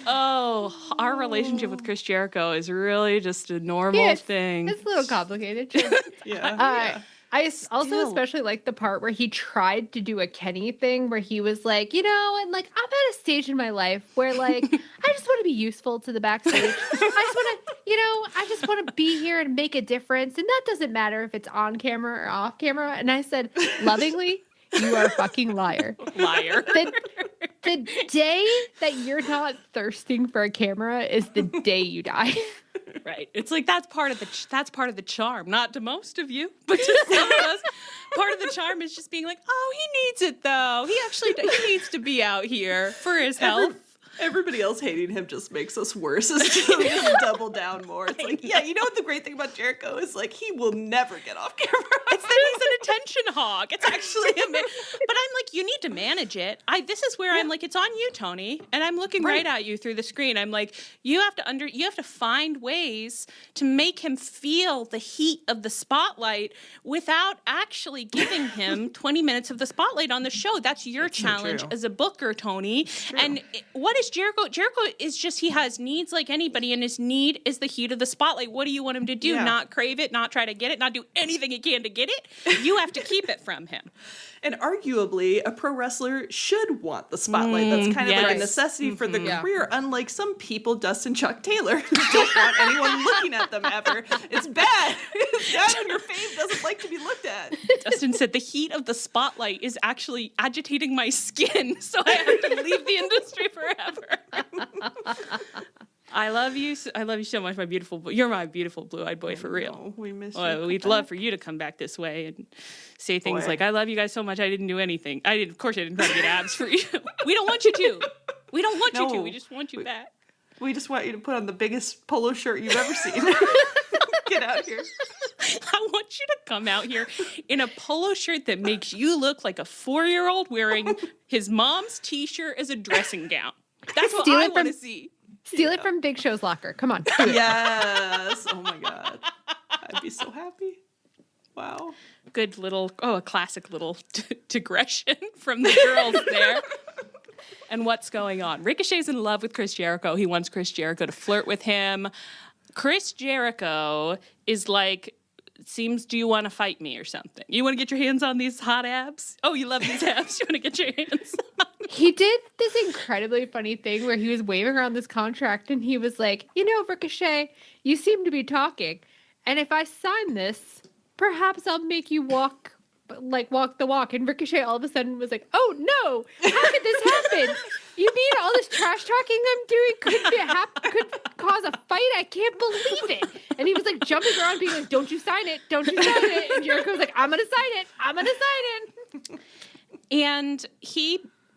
Oh, our relationship with Chris Jericho is really just a normal thing.
It's a little complicated.
Yeah.
I also especially like the part where he tried to do a Kenny thing where he was like, and like, I'm at a stage in my life where like, I just want to be useful to the backstage. I just want to be here and make a difference. And that doesn't matter if it's on camera or off camera. And I said, lovingly, you are a fucking liar.
Liar.
The day that you're not thirsting for a camera is the day you die.
Right. It's like that's part of the charm. Not to most of you, but to some of us, part of the charm is just being like, oh, he needs it though. He needs to be out here for his health.
Everybody else hating him just makes us worse. It's just double down more. It's like, yeah, you know what the great thing about Jericho is? Like, he will never get off camera.
It's that he's an attention hog. It's actually but I'm like, you need to manage it. This is where I'm like, it's on you, Tony. And I'm looking right at you through the screen. I'm like, you have to find ways to make him feel the heat of the spotlight without actually giving him 20 minutes of the spotlight on the show. That's your challenge as a booker, Tony. And what is Jericho? Jericho is just, he has needs like anybody, and his need is the heat of the spotlight. What do you want him to do? Yeah. Not crave it, not try to get it, not do anything he can to get it? You have to keep it from him.
And arguably, a pro wrestler should want the spotlight. That's kind of like a necessity for the career, unlike some people, Dustin Chuck Taylor, who don't want anyone looking at them ever. It's bad. It's bad when your fave doesn't like to be looked at.
Dustin said, the heat of the spotlight is actually agitating my skin, so I have to leave the industry forever. I love you. I love you so much, my beautiful. You're my beautiful blue-eyed boy for real.
We miss you.
We'd love for you to come back this way and say things like, "I love you guys so much. I didn't do anything. Of course, I didn't try to get abs for you. We don't want you to. We don't want you to. We just want you back.
We just want you to put on the biggest polo shirt you've ever seen. Get out here.
I want you to come out here in a polo shirt that makes you look like a 4-year-old wearing his mom's T-shirt as a dressing gown. That's what I want to see."
Steal it from Big Show's locker. Come on. Do it.
Yes. Oh my God. I'd be so happy. Wow.
Good little, a classic little digression from the girls there. And what's going on? Ricochet's in love with Chris Jericho. He wants Chris Jericho to flirt with him. Chris Jericho is like, do you want to fight me or something? You want to get your hands on these hot abs? Oh, you love these abs. You want to get your hands on?
He did this incredibly funny thing where he was waving around this contract and he was like, Ricochet, you seem to be talking. And if I sign this, perhaps I'll make you walk the walk. And Ricochet all of a sudden was like, oh no, how could this happen? You mean all this trash talking I'm doing could cause a fight? I can't believe it. And he was like jumping around being like, don't you sign it. Don't you sign it. And Jericho was like, I'm going to sign it. I'm going to sign it.
And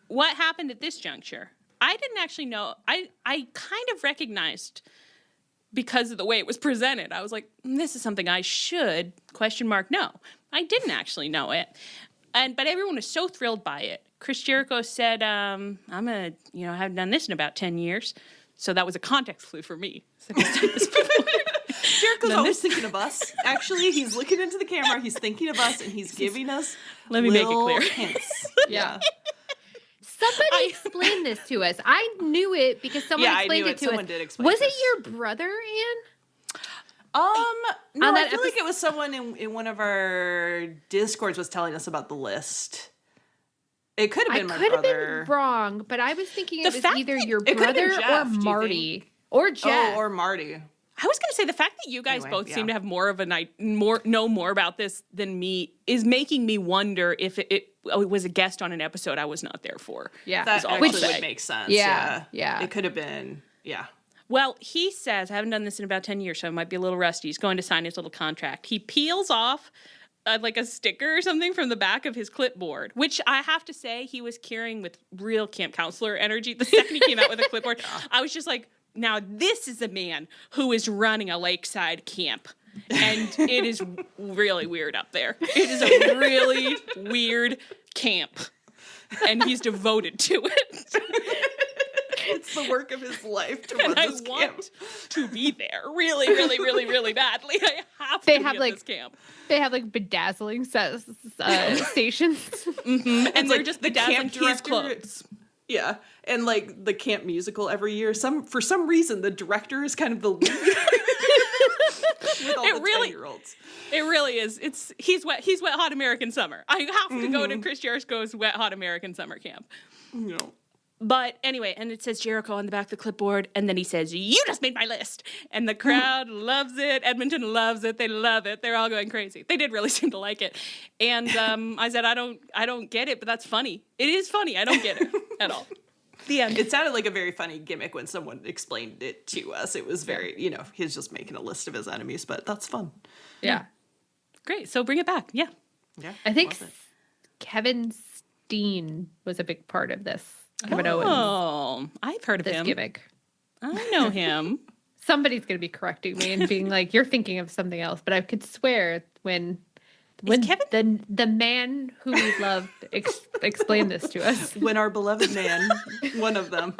what happened at this juncture? I didn't actually know. I kind of recognized because of the way it was presented. I was like, this is something I should, ? No. I didn't actually know it. But everyone was so thrilled by it. Chris Jericho said, I haven't done this in about 10 years. So that was a context clue for me.
Jericho's always thinking of us. Actually, he's looking into the camera, he's thinking of us, and he's giving us little hints.
Yeah. Somebody explained this to us. I knew it because someone explained it to
someone
us.
Did explain
was
this.
It your brother, Anne?
No, I feel like it was someone in one of our Discords was telling us about the list. It could have been my brother. I could have been
wrong, but I was thinking it was either your brother or Marty. Or Jeff.
Oh, or Marty.
I was going to say the fact that you guys both seem to have more of know more about this than me is making me wonder if it was a guest on an episode I was not there for.
Yeah, that actually would make sense. Yeah. It could have been. Yeah.
Well, he says, I haven't done this in about 10 years, so I might be a little rusty. He's going to sign his little contract. He peels off like a sticker or something from the back of his clipboard, which I have to say he was carrying with real camp counselor energy. The second he came out with a clipboard, I was just like, now this is a man who is running a lakeside camp. And it is really weird up there. It is a really weird camp. And he's devoted to it.
It's the work of his life to run this camp.
I want to be there really, really, really, really badly. I have to be at this camp.
They have like bedazzling stations.
Mm-hmm. And they're just bedazzling his clothes.
Yeah. And like the camp musical every year, for some reason, the director is kind of the lead. With all the 10-year-olds.
It really is. He's wet hot American summer. I have to go to Chris Jericho's wet hot American summer camp.
No.
But anyway, and it says Jericho on the back of the clipboard, and then he says, "You just made my list." And the crowd loves it. Edmonton loves it. They love it. They're all going crazy. They did really seem to like it. And I said, I don't get it, but that's funny. It is funny. I don't get it at all. The end.
It sounded like a very funny gimmick when someone explained it to us. It was very, he's just making a list of his enemies, but that's fun.
Yeah.
Great. So bring it back. Yeah.
Yeah.
I think Kevin Steen was a big part of this. Kevin Owens.
Oh, I've heard of
this
him.
Gimmick.
I know him.
Somebody's going to be correcting me and being like, you're thinking of something else. But I could swear when Kevin? the man who we love explained this to us.
When our beloved man, one of them.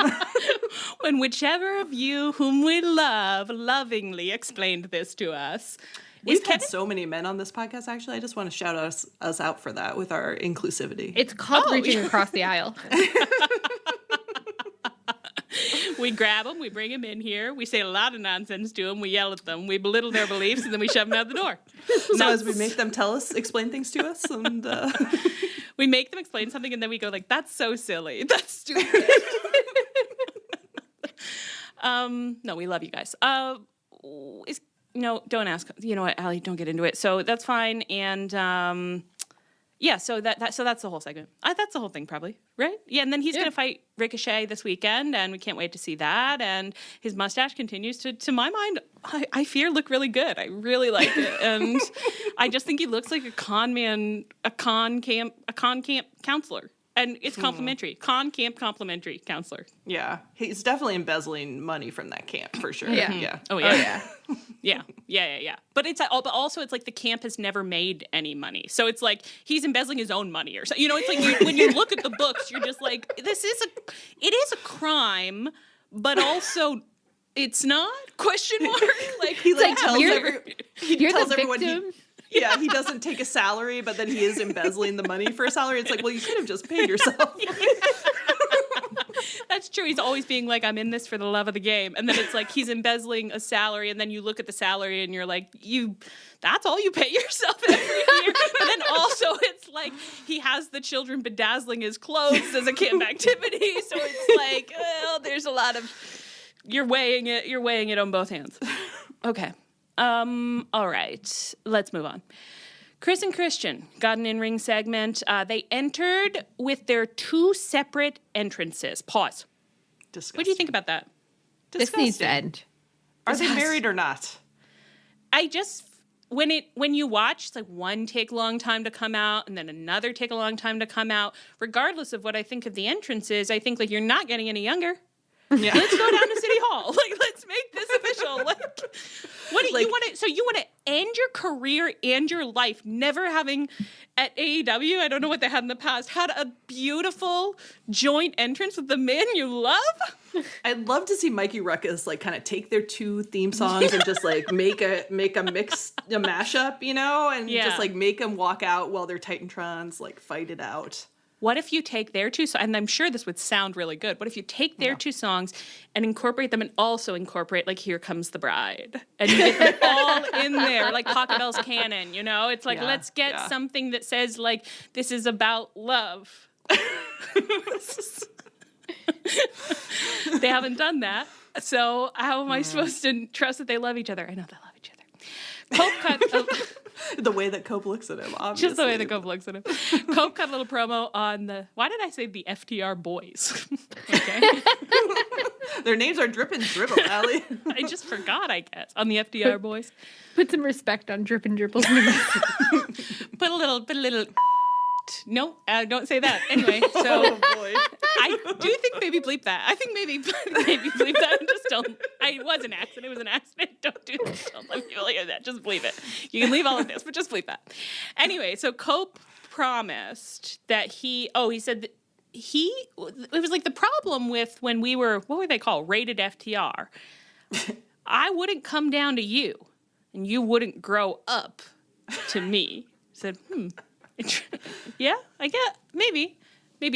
When whichever of you whom we love lovingly explained this to us.
We've had so many men on this podcast, actually. I just want to shout us out for that with our inclusivity.
It's called reaching across the aisle.
We grab them, we bring them in here, we say a lot of nonsense to them, we yell at them, we belittle their beliefs, and then we shove them out the door.
So as we make them explain things to us, and
we make them explain something, and then we go like, "That's so silly. That's stupid." No, we love you guys. No, don't ask. You know what, Allie? Don't get into it. So that's fine. And so that's the whole segment. That's the whole thing, probably, right? Yeah. And then he's gonna fight Ricochet this weekend, and we can't wait to see that. And his mustache continues to my mind, I fear, look really good. I really like it, and I just think he looks like a con man, a con camp counselor. And it's complimentary. Con camp complimentary counselor.
Yeah. He's definitely embezzling money from that camp, for sure.
Yeah.
Yeah.
Oh, yeah. Yeah. But but also it's like the camp has never made any money. So it's like he's embezzling his own money or something. It's like when you look at the books, you're just like, it is a crime, but also it's not? Question mark? Like
he tells
the
everyone
victim.
He doesn't take a salary, but then he is embezzling the money for a salary. It's like, well, you could have just paid yourself.
That's true. He's always being like, I'm in this for the love of the game. And then it's like he's embezzling a salary, and then you look at the salary and you're like, that's all you pay yourself every year. But then also it's like he has the children bedazzling his clothes as a camp activity. So it's like, well, there's a lot of, you're weighing it on both hands. Okay. All right, let's move on. Chris and Christian got an in-ring segment. They entered with their two separate entrances. Pause.
Disgusting.
What do you think about that?
This needs to end.
Are they married or not?
I just, when you watch, it's like one take a long time to come out and then another take a long time to come out. Regardless of what I think of the entrances, I think like you're not getting any younger. Yeah. Let's go down to City Hall. Like, let's make this official. Like, what do you want to? So you want to end your career and your life never having at AEW? I don't know what they had in the past. Had a beautiful joint entrance with the man you love.
I'd love to see Mikey Ruckus like kind of take their two theme songs and just like make a mashup, and just like make them walk out while their Titantrons like fight it out.
What if you take their two songs, and I'm sure this would sound really good, what if you take their two songs and incorporate them and also incorporate, like, Here Comes the Bride? And you get them all in there, like Pachelbel's canon, It's like, let's get something that says, like, this is about love. They haven't done that. So how am I supposed to trust that they love each other? I know they love each other. Cope cut...
The way that Cope looks at him, obviously.
Just the way that Cope looks at him. Cope cut a little promo on why did I say the FTR boys? Okay.
Their names are Drip and Dribble, Allie.
I just forgot, I guess, on the FDR boys.
Put some respect on Drip and Dribble's name.
Put a little. No, don't say that. Anyway, so I do think maybe bleep that. I think maybe bleep that. Just don't. It was an accident. It was an accident. Don't do that. Don't let people hear that. Just bleep it. You can leave all of this, but just bleep that. Anyway, so Cope promised that he said that it was like the problem with when we were, what were they called? Rated FTR. I wouldn't come down to you and you wouldn't grow up to me. I said, yeah, I get, maybe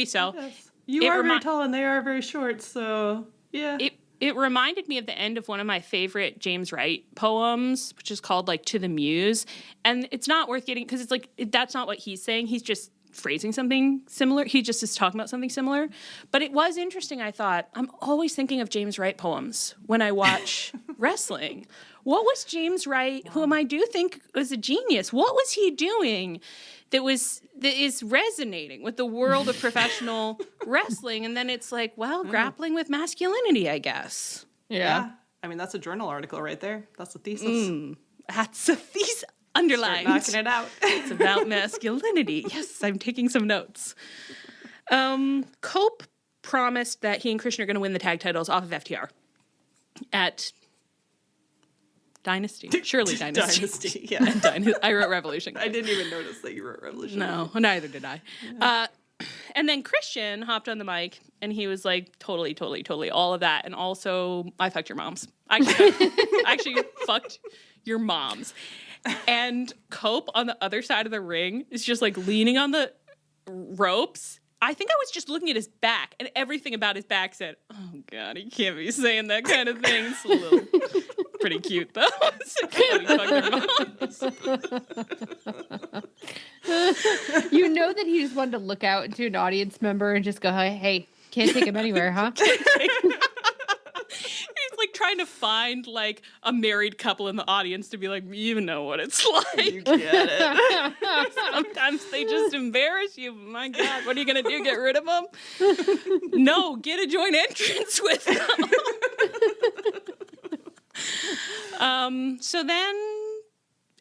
so.
Yes. You are very tall and they are very short, so yeah.
It reminded me of the end of one of my favorite James Wright poems, which is called like To the Muse. And it's not worth getting, because it's like, that's not what he's saying. He's just phrasing something similar. He just is talking about something similar. But it was interesting, I thought. I'm always thinking of James Wright poems when I watch wrestling. What was James Wright, whom I do think was a genius, what was he doing that is resonating with the world of professional wrestling? And then it's like, well, grappling with masculinity, I guess.
Yeah. I mean, that's a journal article right there. That's a thesis.
That's a thesis. Underlined.
Start knocking it out.
It's about masculinity. Yes, I'm taking some notes. Cope promised that he and Christian are going to win the tag titles off of FTR at Dynasty. Surely Dynasty.
Dynasty, yeah.
I wrote Revolution.
I didn't even notice that you wrote Revolution.
No, neither did I. Yeah. And then Christian hopped on the mic, and he was like, totally, all of that. And also, I fucked your moms. I actually fucked your moms. And Cope on the other side of the ring is just like leaning on the ropes. I think I was just looking at his back, and everything about his back said, oh, God, he can't be saying that kind of thing. It's a little pretty cute, though.
You know that he just wanted to look out into an audience member and just go, hey, can't take him anywhere, huh?
He's like trying to find like a married couple in the audience to be like, you know what it's like. You get it. Sometimes they just embarrass you. My God, what are you going to do? Get rid of them? No, get a joint entrance with them. So then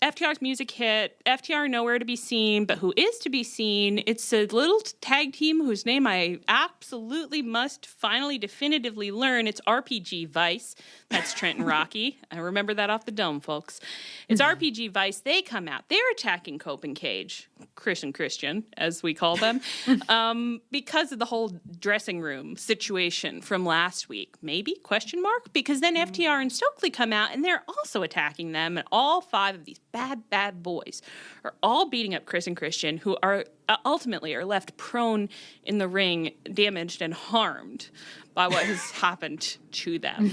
FTR's music hit. FTR nowhere to be seen, but who is to be seen? It's a little tag team whose name I absolutely must finally definitively learn. It's RPG Vice. That's Trent and Rocky. I remember that off the dome, folks. It's RPG Vice. They come out. They're attacking Cope and Cage, Chris and Christian, as we call them, because of the whole dressing room situation from last week. Maybe? Question mark? Because then FTR and Stokely come out, and they're also attacking them, and all five of these bad boys are all beating up Chris and Christian, who are ultimately are left prone in the ring, damaged and harmed by what has happened to them.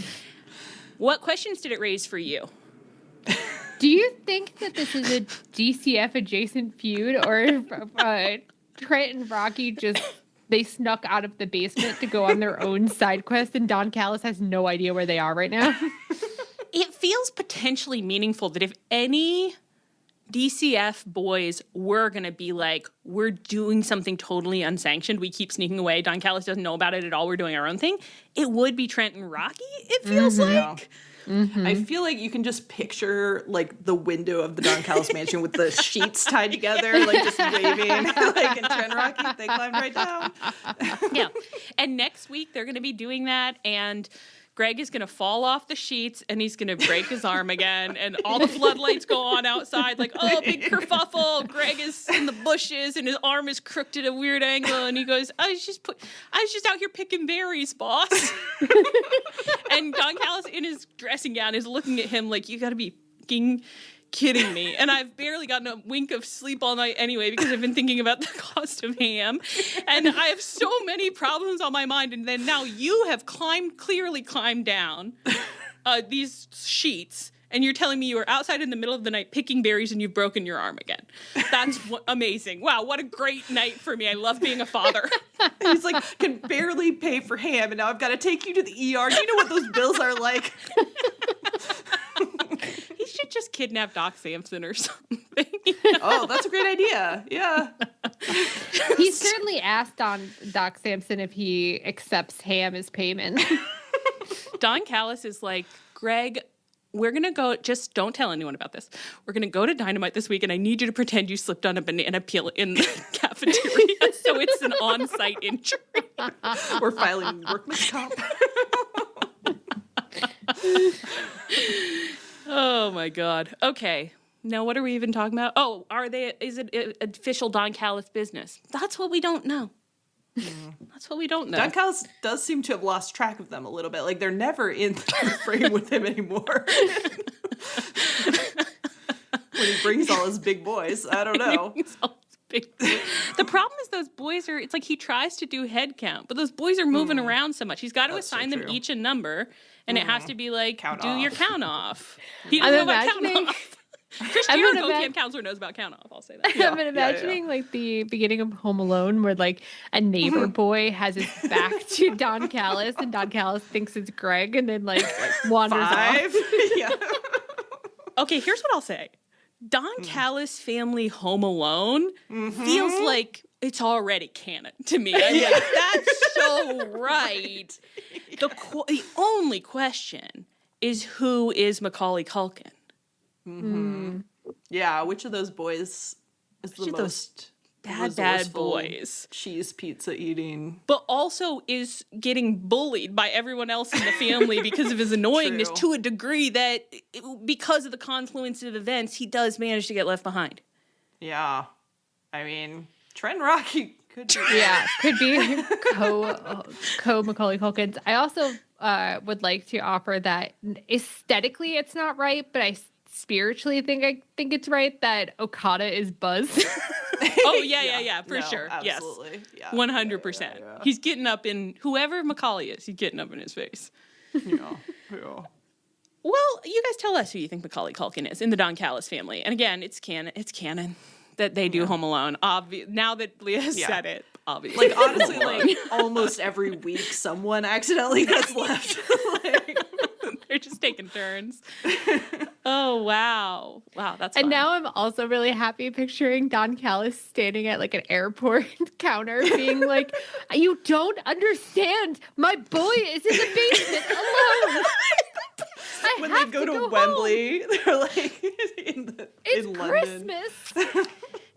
What questions did it raise for you?
Do you think that this is a DCF adjacent feud, or Trent and Rocky they snuck out of the basement to go on their own side quest, and Don Callis has no idea where they are right now?
It feels potentially meaningful that if any DCF boys were going to be like, we're doing something totally unsanctioned, we keep sneaking away, Don Callis doesn't know about it at all, we're doing our own thing, it would be Trent and Rocky, it feels like.
Mm-hmm. I feel like you can just picture like the window of the Don Callis mansion with the sheets tied together, like just waving, like in Trent and Rocky, they climbed right down.
Yeah. And next week they're going to be doing that, and Greg is going to fall off the sheets, and he's going to break his arm again, and all the floodlights go on outside, like, oh, big kerfuffle. Greg is in the bushes, and his arm is crooked at a weird angle, and he goes, I was just out here picking berries, boss. And Don Callis in his dressing gown is looking at him like, you got to be fucking kidding me. And I've barely gotten a wink of sleep all night anyway because I've been thinking about the cost of ham, and I have so many problems on my mind. And then now you have clearly climbed down these sheets, and you're telling me you were outside in the middle of the night picking berries and you've broken your arm again. That's amazing. Wow, what a great night for me. I love being a father.
He's like, can barely pay for ham, and now I've got to take you to the ER. Do you know what those bills are like?
He should just kidnap Doc Samson or something.
Oh, that's a great idea. Yeah.
He certainly asked on Doc Samson if he accepts ham as payment.
Don Callis is like, Greg, we're going to go, just don't tell anyone about this. We're going to go to Dynamite this week, and I need you to pretend you slipped on a banana peel in the cafeteria, so it's an on-site injury.
We're filing workman's comp.
Oh, my God. Okay. Now, what are we even talking about? Oh, is it official Don Callis business? That's what we don't know. That's what we don't know.
Don Callis does seem to have lost track of them a little bit. Like, they're never in the frame with him anymore. When he brings all his big boys. I don't know.
The problem is those boys it's like he tries to do head count, but those boys are moving around so much. He's got to assign them each a number, and it has to be like, your count off. He doesn't know about count off. Chris Jericho, camp counselor, knows about count off. I'll say that.
Yeah. I'm imagining like the beginning of Home Alone, where like a neighbor boy has his back to Don Callis, and Don Callis thinks it's Greg, and then like wanders off.
Yeah.
Okay, here's what I'll say: Don Callis family Home Alone feels like it's already canon to me. I'm like, that's so right. The only question is, who is Macaulay Culkin?
Yeah, which of those boys is the most
bad boys?
Cheese pizza eating.
But also is getting bullied by everyone else in the family because of his annoyingness to a degree that, because of the confluence of events, he does manage to get left behind.
Yeah. I mean, Trent Rocky could be.
Yeah, could be co Macaulay Culkins. I also would like to offer that aesthetically it's not right, but I spiritually think it's right that Okada is Buzz.
Oh yeah, for sure.
Absolutely.
Yes. 100%. Yeah. He's getting up in whoever Macaulay is, he's getting up in his face.
Yeah.
Well, you guys tell us who you think Macaulay Culkin is in the Don Callis family. And again, it's canon that they do Home Alone. Now that Leah said it, obviously.
Like, honestly, like, almost every week someone accidentally gets left.
They're just taking turns. Oh, wow. Wow, that's fun.
And now I'm also really happy picturing Don Callis standing at like an airport counter being like, you don't understand. My boy is in the basement alone.
When they go to Wembley, they're like in London.
Christmas.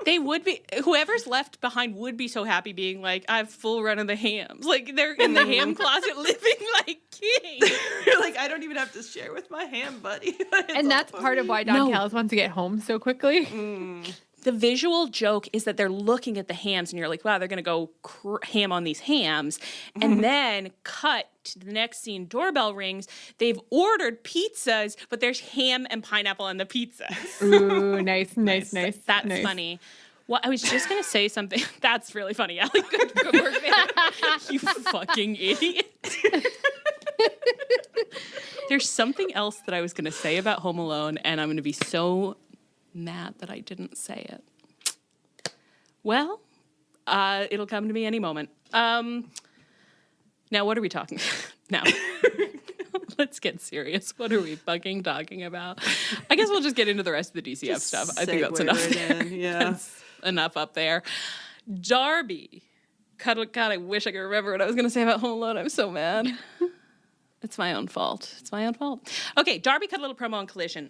They would be, whoever's left behind would be so happy being like, I have full run of the hams. Like, they're in the ham closet living like kings.
You're like, I don't even have to share with my ham buddy.
And that's part of why Don Callis wants to get home so quickly.
The visual joke is that they're looking at the hams and you're like, wow, they're going to go ham on these hams. And then cut to the next scene, doorbell rings. They've ordered pizzas, but there's ham and pineapple on the pizzas.
Ooh, nice.
That's
nice.
Funny. Well, I was just going to say something. That's really funny, Allie. Good work, man. You fucking idiot. There's something else that I was going to say about Home Alone, and I'm going to be so mad that I didn't say it. Well, it'll come to me any moment. Now, what are we talking about? Now, let's get serious. What are we fucking talking about? I guess we'll just get into the rest of the DCF stuff. I think that's enough. That's enough up there. Darby. God, I wish I could remember what I was going to say about Home Alone. I'm so mad. It's my own fault. Okay, Darby cut a little promo on Collision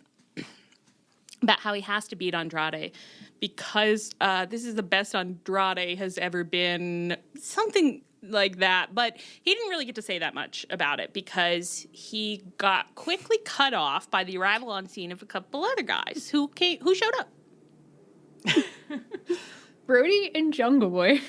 about how he has to beat Andrade because this is the best Andrade has ever been, something like that. But he didn't really get to say that much about it because he got quickly cut off by the arrival on scene of a couple other guys who showed up.
Brody and Jungle Boy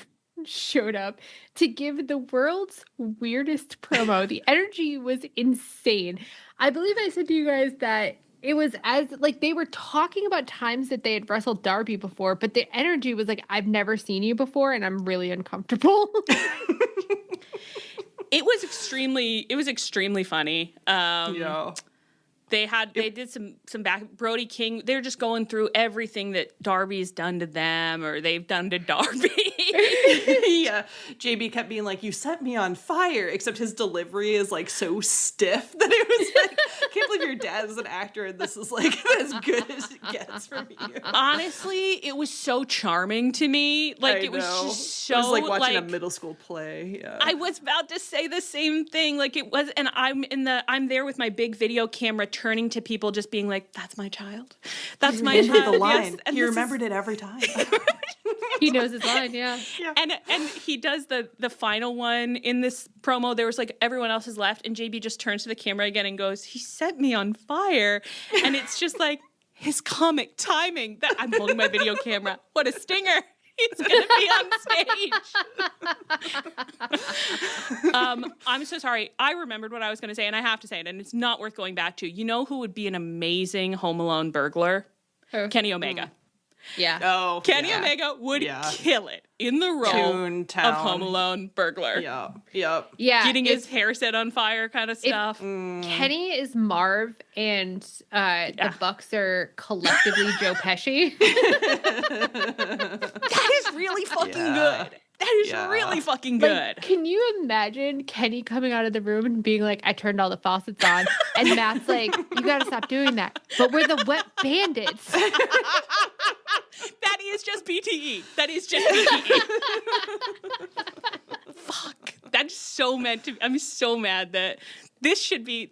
showed up to give the world's weirdest promo. The energy was insane. I believe I said to you guys that it was as like they were talking about times that they had wrestled Darby before, but the energy was like, I've never seen you before and I'm really uncomfortable. It
was extremely funny. They did some back. Brody King, they're just going through everything that Darby's done to them or they've done to Darby.
Yeah, JB kept being like, "You set me on fire," except his delivery is like so stiff that it was like, I can't believe your dad is an actor and this is like as good as it gets from you.
Honestly, it was so charming to me. Like it was just so
it was like watching a middle school play. Yeah.
I was about to say the same thing. Like it was, and I'm there with my big video camera turning to people just being like, "That's my child. That's my child."
The line.
Yes. And
he remembered it every time.
He knows his line, yeah.
And he does the final one in this promo. There was like everyone else is left, and JB just turns to the camera again and goes, "He set me on fire," and it's just like his comic timing. That I'm holding my video camera. What a stinger! He's gonna be on stage. I'm so sorry. I remembered what I was gonna say, and I have to say it, and it's not worth going back to. You know who would be an amazing Home Alone burglar?
Who?
Kenny Omega.
Yeah.
Oh,
Kenny Omega would kill it in the role of Home Alone burglar.
Yeah.
Getting his hair set on fire kind of stuff.
Kenny is Marv and the Bucks are collectively Joe Pesci.
That is really fucking good. That is really fucking good.
Like, can you imagine Kenny coming out of the room and being like, "I turned all the faucets on," and Matt's like, "You gotta stop doing that. But we're the wet bandits."
That is just BTE. That is just BTE. Fuck. That's so meant to be. I'm so mad that this should be.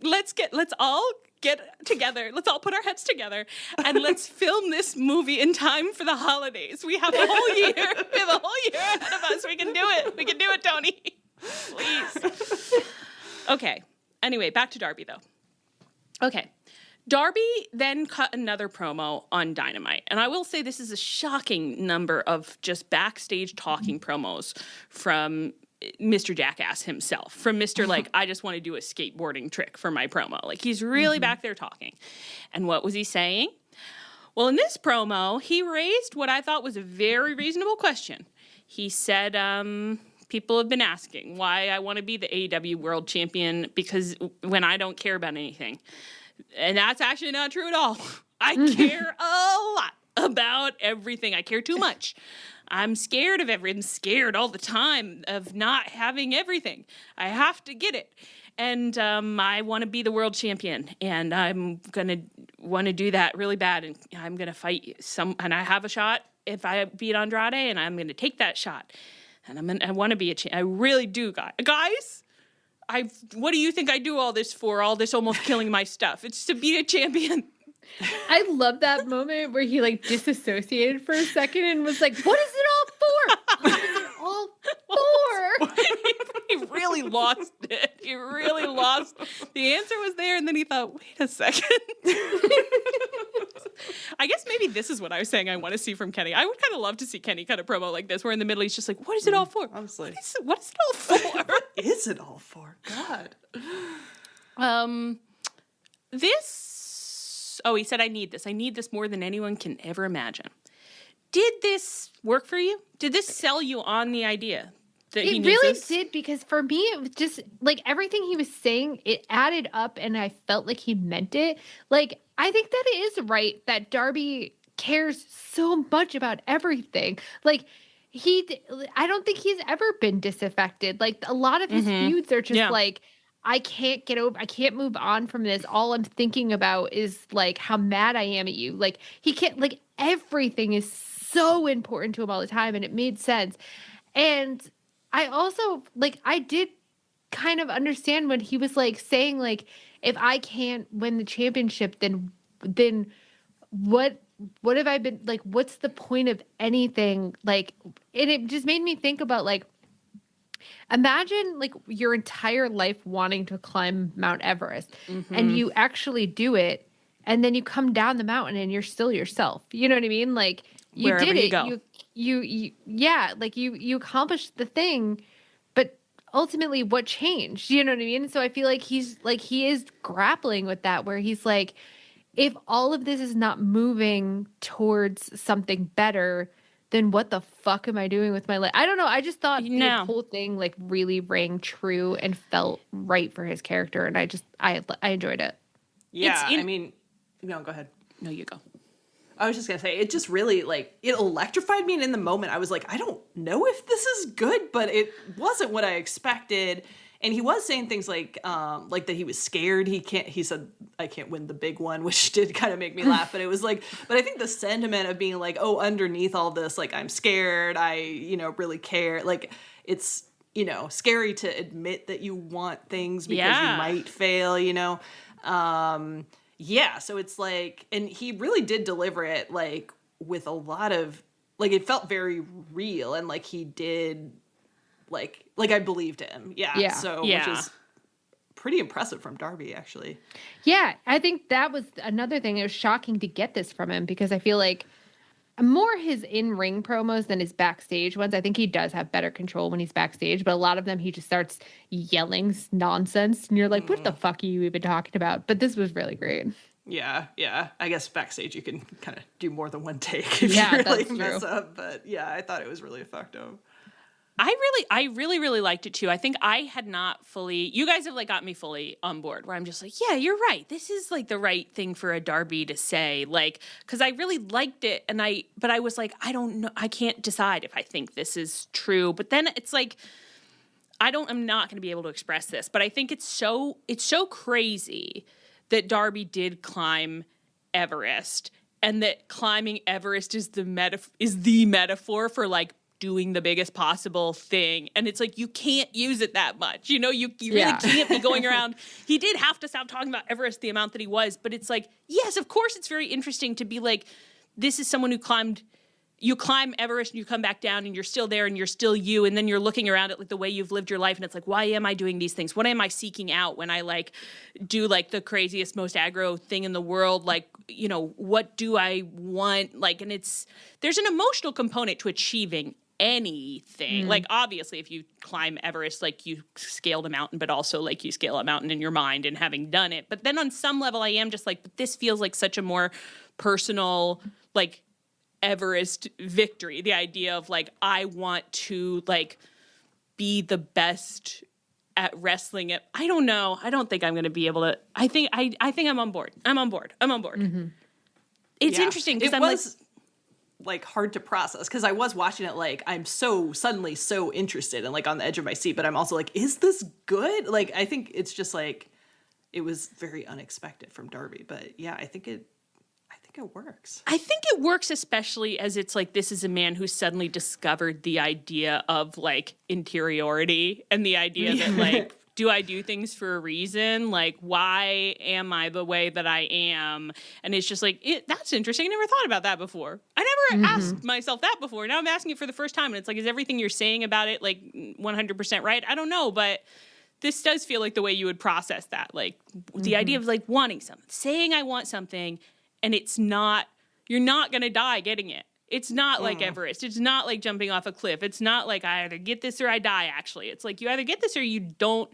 Let's all get together. Let's all put our heads together and let's film this movie in time for the holidays. We have a whole year. We have a whole year ahead of us. We can do it. We can do it, Tony. Please. Okay. Anyway, back to Darby, though. Okay. Darby then cut another promo on Dynamite. And I will say this is a shocking number of just backstage talking promos from Mr. Jackass himself, from Mr. Like, I just want to do a skateboarding trick for my promo. Like, he's really back there talking. And what was he saying? Well, in this promo, he raised what I thought was a very reasonable question. He said, people have been asking why I want to be the AEW World Champion because when I don't care about anything. And that's actually not true at all. I care a lot about everything. I care too much. I'm scared of everything. I'm scared all the time of not having everything. I have to get it. And I want to be the world champion. And I'm going to want to do that really bad. And I'm going to fight and I have a shot if I beat Andrade, and I'm going to take that shot. And I want to be a champion. I really do, guys. What do you think I do all this for? All this almost killing my stuff. It's to be a champion.
I love that moment where he like disassociated for a second and was like, "What is it all for? What is it all for?"
He really lost it. He really lost. The answer was there, and then he thought, "Wait a second." I guess maybe this is what I was saying I want to see from Kenny. I would kind of love to see Kenny cut a promo like this, where in the middle he's just like, "What is it all for?
Honestly,
what is it all for?
What is it all for? God."
He said, I need this. I need this more than anyone can ever imagine. Did this work for you? Did this sell you on the idea that he needs
really
this?
did, because for me, it was just like everything he was saying, it added up and I felt like he meant it. Like, I think that it is right that Darby cares so much about everything. Like, I don't think he's ever been disaffected. Like, a lot of his feuds are just like, I can't move on from this. All I'm thinking about is like how mad I am at you. Like, he can't, like, everything is so important to him all the time, and it made sense. And I also, like, I did kind of understand when he was like saying, like, if I can't win the championship, then what have I been, like, what's the point of anything? Like, and it just made me think about, like, imagine like your entire life wanting to climb Mount Everest and you actually do it, and then you come down the mountain and you're still yourself. You know what I mean? Like, you
wherever
did it.
You go.
You accomplished the thing, but ultimately what changed? You know what I mean? So I feel like he is grappling with that, where he's like, if all of this is not moving towards something better, then what the fuck am I doing with my life? I don't know. I just thought the whole thing like really rang true and felt right for his character, and I enjoyed it.
Yeah, I mean, no, go ahead.
No, you go.
I was just going to say, it just really, like, it electrified me. And in the moment, I was like, I don't know if this is good, but it wasn't what I expected. And he was saying things like that he was scared. He said, I can't win the big one, which did kind of make me laugh. But it was like, but I think the sentiment of being like, oh, underneath all this, like, I'm scared. I, really care. Like, it's, scary to admit that you want things because you might fail, Yeah, so it's like, and he really did deliver it, like, with a lot of, like, it felt very real, and, like, he did, like I believed him. Yeah. So, which is pretty impressive from Darby, actually.
Yeah, I think that was another thing. It was shocking to get this from him because I feel like more his in-ring promos than his backstage ones. I think he does have better control when he's backstage, but a lot of them he just starts yelling nonsense, and you're like, what the fuck are you even talking about? But this was really great.
Yeah. I guess backstage you can kind of do more than one take if you really mess up. But yeah, I thought it was really effective.
I really liked it too. I think I had not fully, you guys have like got me fully on board where I'm just like, yeah, you're right. This is like the right thing for a Darby to say, like, cause I really liked it. But I was like, I don't know. I can't decide if I think this is true. But then it's like, I'm not going to be able to express this, but I think it's so crazy that Darby did climb Everest, and that climbing Everest is the metaphor for like doing the biggest possible thing. And it's like, you can't use it that much. You really can't be going around. He did have to stop talking about Everest the amount that he was, but it's like, yes, of course it's very interesting to be like, this is someone who you climb Everest and you come back down and you're still there and you're still you. And then you're looking around at like the way you've lived your life. And it's like, why am I doing these things? What am I seeking out when I like do like the craziest, most aggro thing in the world? Like, what do I want? Like, and there's an emotional component to achieving anything. Like, obviously, if you climb Everest, like you scaled a mountain, but also like you scale a mountain in your mind and having done it. But then on some level, I am just like, but this feels like such a more personal, like, Everest victory. The idea of like, I want to like be the best at wrestling. I don't know. I don't think I'm going to be able to. I think I'm on board. I'm on board. Mm-hmm. It's interesting because I'm
like hard to process because I was watching it like I'm suddenly so interested and like on the edge of my seat, but I'm also like, is this good? Like, I think it's just like it was very unexpected from Darby, but yeah, I think it works.
I think it works, especially as it's like, this is a man who suddenly discovered the idea of like interiority and the idea that like, do I do things for a reason? Like, why am I the way that I am? And it's just like, that's interesting. I never thought about that before. I never asked myself that before. Now I'm asking it for the first time. And it's like, is everything you're saying about it like 100% right? I don't know, but this does feel like the way you would process that. Like the idea of like wanting something, saying I want something, and you're not going to die getting it. It's not like Everest. It's not like jumping off a cliff. It's not like I either get this or I die, actually. It's like you either get this or you don't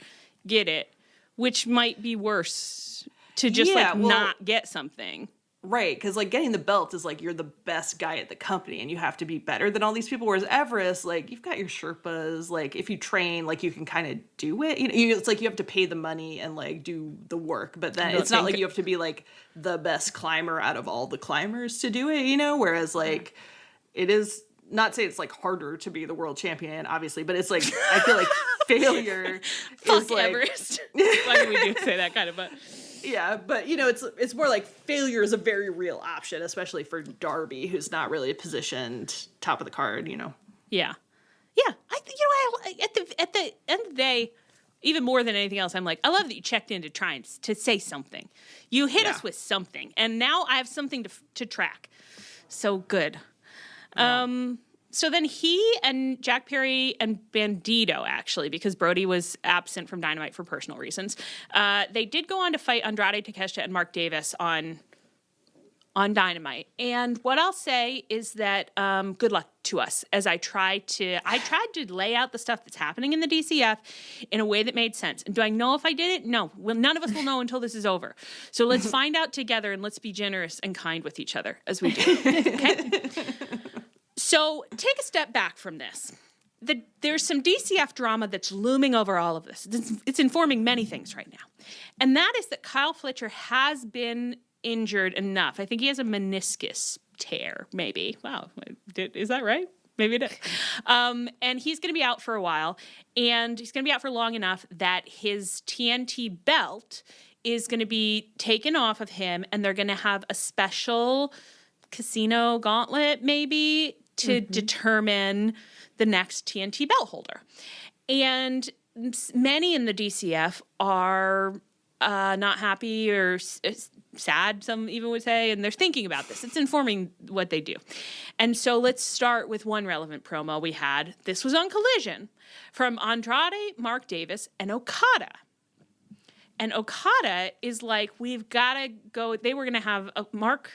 get it, which might be worse to just not get something.
Right, because like getting the belt is like you're the best guy at the company and you have to be better than all these people. Whereas Everest, like you've got your Sherpas, like if you train, like you can kind of do it. It's like you have to pay the money and like do the work, but then it's not like you have to be like the best climber out of all the climbers to do it. Whereas like it is not say it's like harder to be the world champion, obviously, but it's like I feel like failure is like
Everest. Why do we do say that kind of? But
yeah, but it's more like failure is a very real option, especially for Darby, who's not really positioned top of the card.
Yeah. At the end of the day, even more than anything else, I'm like, I love that you checked in to try and to say something. You hit us with something, and now I have something to track. So good. So then he and Jack Perry and Bandito, actually, because Brody was absent from Dynamite for personal reasons, they did go on to fight Andrade Takeshita and Mark Davis on Dynamite. And what I'll say is that good luck to us as I tried to lay out the stuff that's happening in the DCF in a way that made sense. And do I know if I did it? No. Well, none of us will know until this is over. So let's find out together and let's be generous and kind with each other as we do. Okay? So take a step back from this. there's some DCF drama that's looming over all of this. It's informing many things right now. And that is that Kyle Fletcher has been injured enough. I think he has a meniscus tear, maybe. Wow. Is that right? Maybe it is. And he's going to be out for a while. And he's going to be out for long enough that his TNT belt is going to be taken off of him. And they're going to have a special casino gauntlet, maybe, to determine the next TNT belt holder. And many in the DCF are not happy or sad, some even would say, and they're thinking about this. It's informing what they do. And so let's start with one relevant promo we had. This was on Collision from Andrade, Mark Davis, and Okada. And Okada is like, we've got to go. They were going to have Mark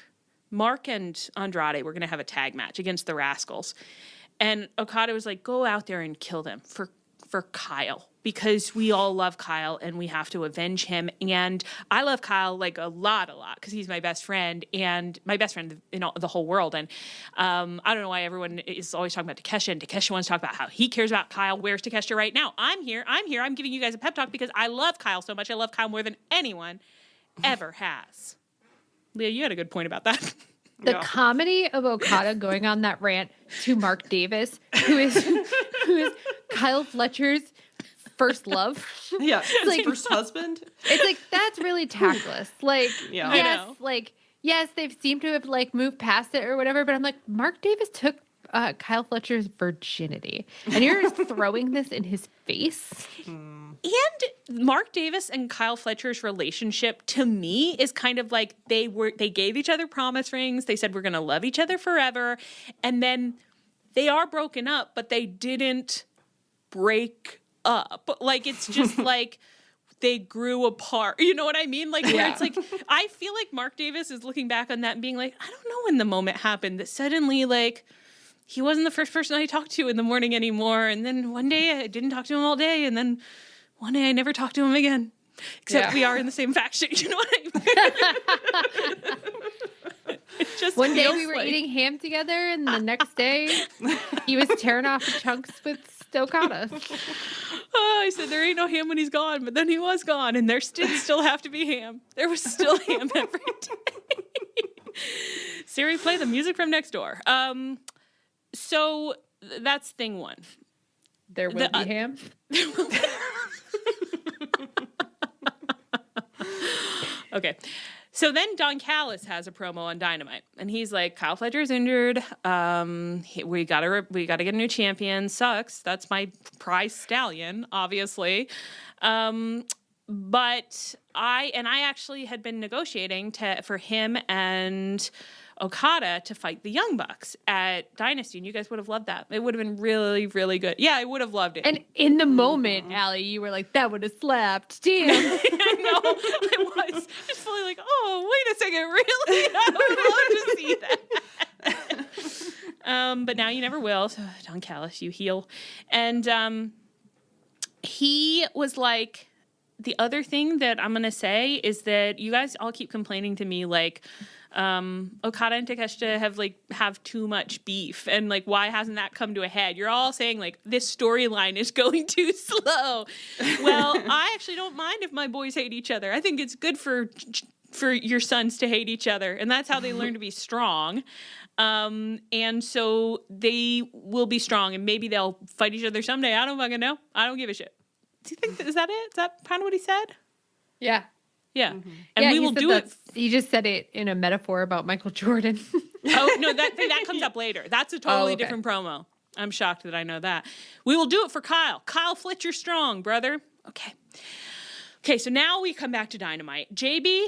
and Andrade were going to have a tag match against the Rascals. And Okada was like, go out there and kill them for Kyle, because we all love Kyle and we have to avenge him. And I love Kyle like a lot, because he's my best friend and my best friend in the whole world. And I don't know why everyone is always talking about Takesha, and Takesha wants to talk about how he cares about Kyle. Where's Takesha right now? I'm here. I'm giving you guys a pep talk because I love Kyle so much. I love Kyle more than anyone ever has. Leah, you had a good point about that.
The comedy of Okada going on that rant to Mark Davis, who is Kyle Fletcher's first love.
Yeah, his
like,
first husband.
It's like, that's really tactless. Like,
Yeah.
yes, yes, they've seemed to have like moved past it or whatever, but I'm like, Mark Davis took Kyle Fletcher's virginity, and you're just throwing this in his face.
And Mark Davis and Kyle Fletcher's relationship, to me, is kind of like they gave each other promise rings. They said we're going to love each other forever, and then they are broken up, but they didn't break up. Like, it's just like they grew apart. You know what I mean? Like, where it's like, I feel like Mark Davis is looking back on that and being like, I don't know when the moment happened that suddenly, like, he wasn't the first person I talked to in the morning anymore. And then one day I didn't talk to him all day. And then one day I never talked to him again. Except we are in the same faction. You know what I mean? Just
one day we were eating ham together, and the next day he was tearing off chunks with Okada.
I said there ain't no ham when he's gone, but then he was gone, and there still have to be ham. There was still ham every day. Siri, play the music from next door. So that's thing one.
There will be ham.
There will be. Okay. So then Don Callis has a promo on Dynamite, and he's like, Kyle Fletcher's injured. We gotta get a new champion. Sucks. That's my prize stallion, obviously. But I actually had been negotiating for him and Okada to fight the Young Bucks at Dynasty, and you guys would have loved that. It would have been really, really good. Yeah, I would have loved it.
And in the moment, Allie, you were like, that would have slapped. Damn.
I know. I was just fully like, oh, wait a second, really? I would love to see that. But now you never will. So, Don Callis, you heal. And he was like, the other thing that I'm going to say is that you guys all keep complaining to me, like, Okada and Takeshita have too much beef, and like, why hasn't that come to a head? You're all saying like this storyline is going too slow. Well, I actually don't mind if my boys hate each other. I think it's good for your sons to hate each other, and that's how they learn to be strong. And so they will be strong, and maybe they'll fight each other someday. I don't fucking know. I don't give a shit. Do you think is that it? Is that kind of what he said?
Yeah.
Yeah. Mm-hmm. And we will do it.
He just said it in a metaphor about Michael Jordan.
Oh, no, that comes up later. That's a totally different promo. I'm shocked that I know that. We will do it for Kyle. Kyle Fletcher strong, brother. Okay, so now we come back to Dynamite. JB,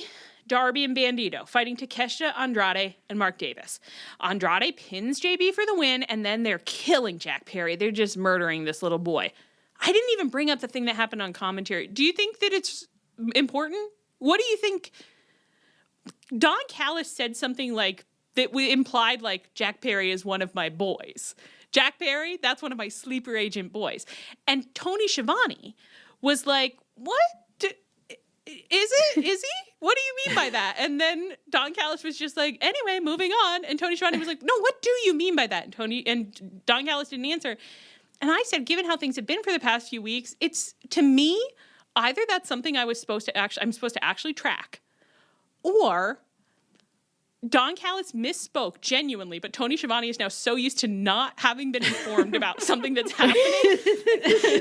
Darby, and Bandito fighting Takeshita, Andrade, and Mark Davis. Andrade pins JB for the win, and then they're killing Jack Perry. They're just murdering this little boy. I didn't even bring up the thing that happened on commentary. Do you think that it's important? What do you think? Don Callis said something like that we implied like Jack Perry is one of my boys. Jack Perry, that's one of my sleeper agent boys. And Tony Schiavone was like, what? Is he? What do you mean by that? And then Don Callis was just like, anyway, moving on. And Tony Schiavone was like, no, what do you mean by that? And Don Callis didn't answer. And I said, given how things have been for the past few weeks, it's, to me, either that's something I'm supposed to actually track, or Don Callis misspoke genuinely, but Tony Schiavone is now so used to not having been informed about something that's happening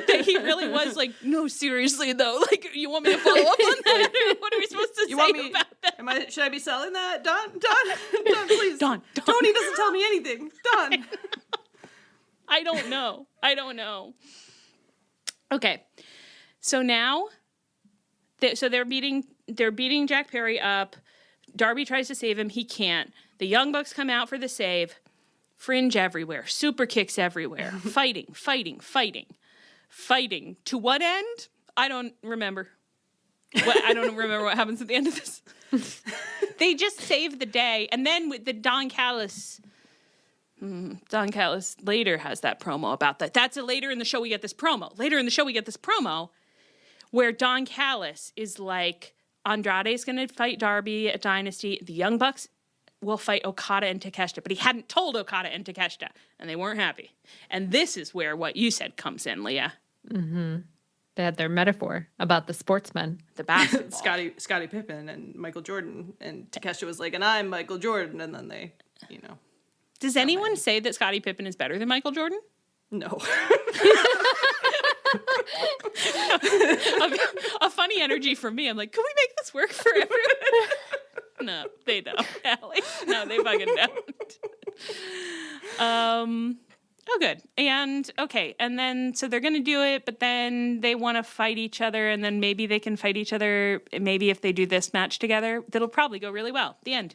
that he really was like, no, seriously though, like, you want me to follow up on that? Or what are we supposed to say about that?
Should I be selling that? Don, please.
Don.
Tony doesn't tell me anything. Don.
I don't know. Okay. So now, they're beating Jack Perry up. Darby tries to save him. He can't. The Young Bucks come out for the save. Fringe everywhere. Super kicks everywhere. Fighting. To what end? I don't remember. I don't remember what happens at the end of this. They just save the day. And then with the Don Callis later has that promo about that. That's later in the show we get this promo. Where Don Callis is like, Andrade's going to fight Darby at Dynasty. The Young Bucks will fight Okada and Takeshita. But he hadn't told Okada and Takeshita, and they weren't happy. And this is where what you said comes in, Leah.
Mm-hmm. They had their metaphor about the sportsmen.
The basketball.
Scottie Pippen and Michael Jordan. And Takeshita was like, and I'm Michael Jordan. And then they,
Does anyone say that Scottie Pippen is better than Michael Jordan?
No.
a funny energy from me. I'm like, can we make this work for everyone? No, they don't, Allie. No, they fucking don't. Oh, good. And, okay, and then, so they're going to do it, but then they want to fight each other, and then maybe they can fight each other, maybe if they do this match together, that'll probably go really well. The end.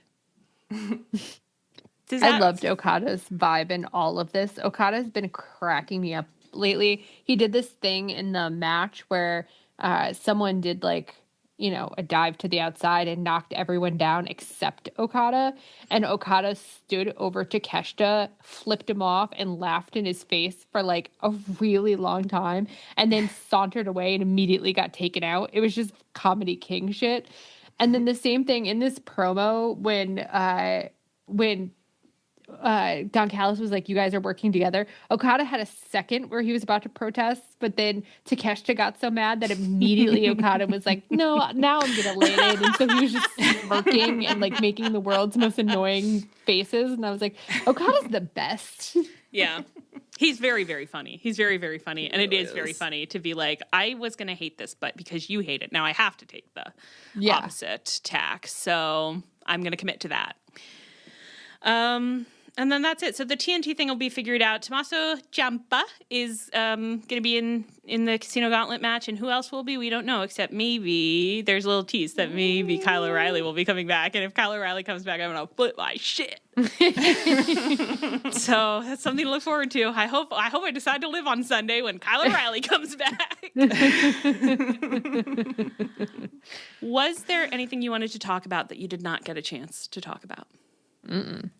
I loved Okada's vibe in all of this. Okada's been cracking me up lately. He did this thing in the match where someone did a dive to the outside and knocked everyone down except Okada. And Okada stood over Takeshita, flipped him off, and laughed in his face for a really long time, and then sauntered away and immediately got taken out. It was just comedy king shit. And then the same thing in this promo when Don Callis was like, you guys are working together. Okada had a second where he was about to protest, but then Takeshita got so mad that immediately Okada was like, no, now I'm going to lay it in. And so he was just smirking and making the world's most annoying faces. And I was like, Okada's the best.
Yeah. He's very, very funny. He's very, very funny. And it is very funny to be like, I was going to hate this, but because you hate it, now I have to take the opposite tack. So I'm going to commit to that. And then that's it. So the TNT thing will be figured out. Tommaso Ciampa is going to be in the Casino Gauntlet match. And who else will be? We don't know, except maybe there's a little tease that maybe Kyle O'Reilly will be coming back. And if Kyle O'Reilly comes back, I'm going to flip my shit. So that's something to look forward to. I hope I decide to live on Sunday when Kyle O'Reilly comes back. Was there anything you wanted to talk about that you did not get a chance to talk about?
Mm-mm.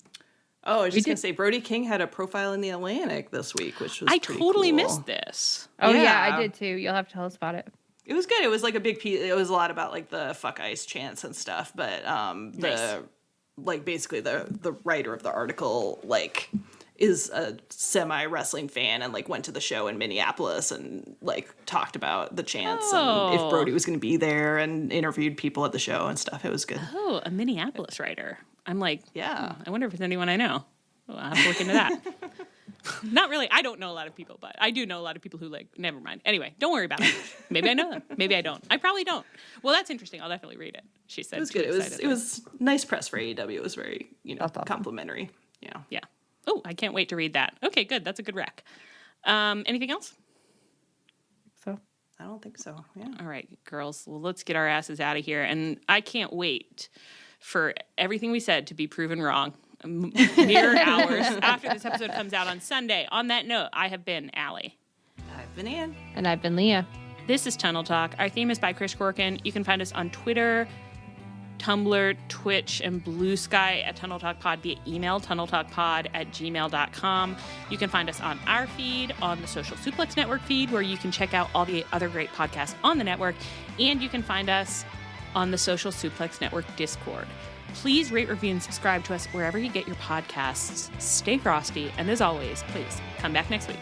Oh, I was just going to say, Brody King had a profile in the Atlantic this week, which was pretty
totally
cool.
missed this.
Oh, yeah, I did too. You'll have to tell us about it.
It was good. It was a big piece. It was a lot about the fuck ice chants and stuff. But basically the writer of the article is a semi wrestling fan and went to the show in Minneapolis and talked about the chants and if Brody was going to be there and interviewed people at the show and stuff. It was good.
Oh, a Minneapolis writer. I'm
yeah.
I wonder if there's anyone I know. Well, I'll have to look into that. Not really. I don't know a lot of people, but I do know a lot of people who never mind. Anyway, don't worry about it. Maybe I know them. Maybe I don't. I probably don't. Well, that's interesting. I'll definitely read it. She said
it was good. It was nice press for AEW. It was very, complimentary. Yeah.
Yeah. Oh, I can't wait to read that. Okay, good. That's a good rec. Anything else?
So
I don't think so. Yeah.
All right, girls. Well, let's get our asses out of here. And I can't wait for everything we said to be proven wrong. Mere hours after this episode comes out on Sunday. On that note, I have been Allie.
I've been Ann.
And I've been Leah.
This is Tunnel Talk. Our theme is by Chris Corkin. You can find us on Twitter, Tumblr, Twitch, and Blue Sky at Tunnel Talk Pod via email, tunneltalkpod@gmail.com. You can find us on our feed, on the Social Suplex Network feed, where you can check out all the other great podcasts on the network. And you can find us on the Social Suplex Network Discord. Please rate, review, and subscribe to us wherever you get your podcasts. Stay frosty, and as always, please come back next week.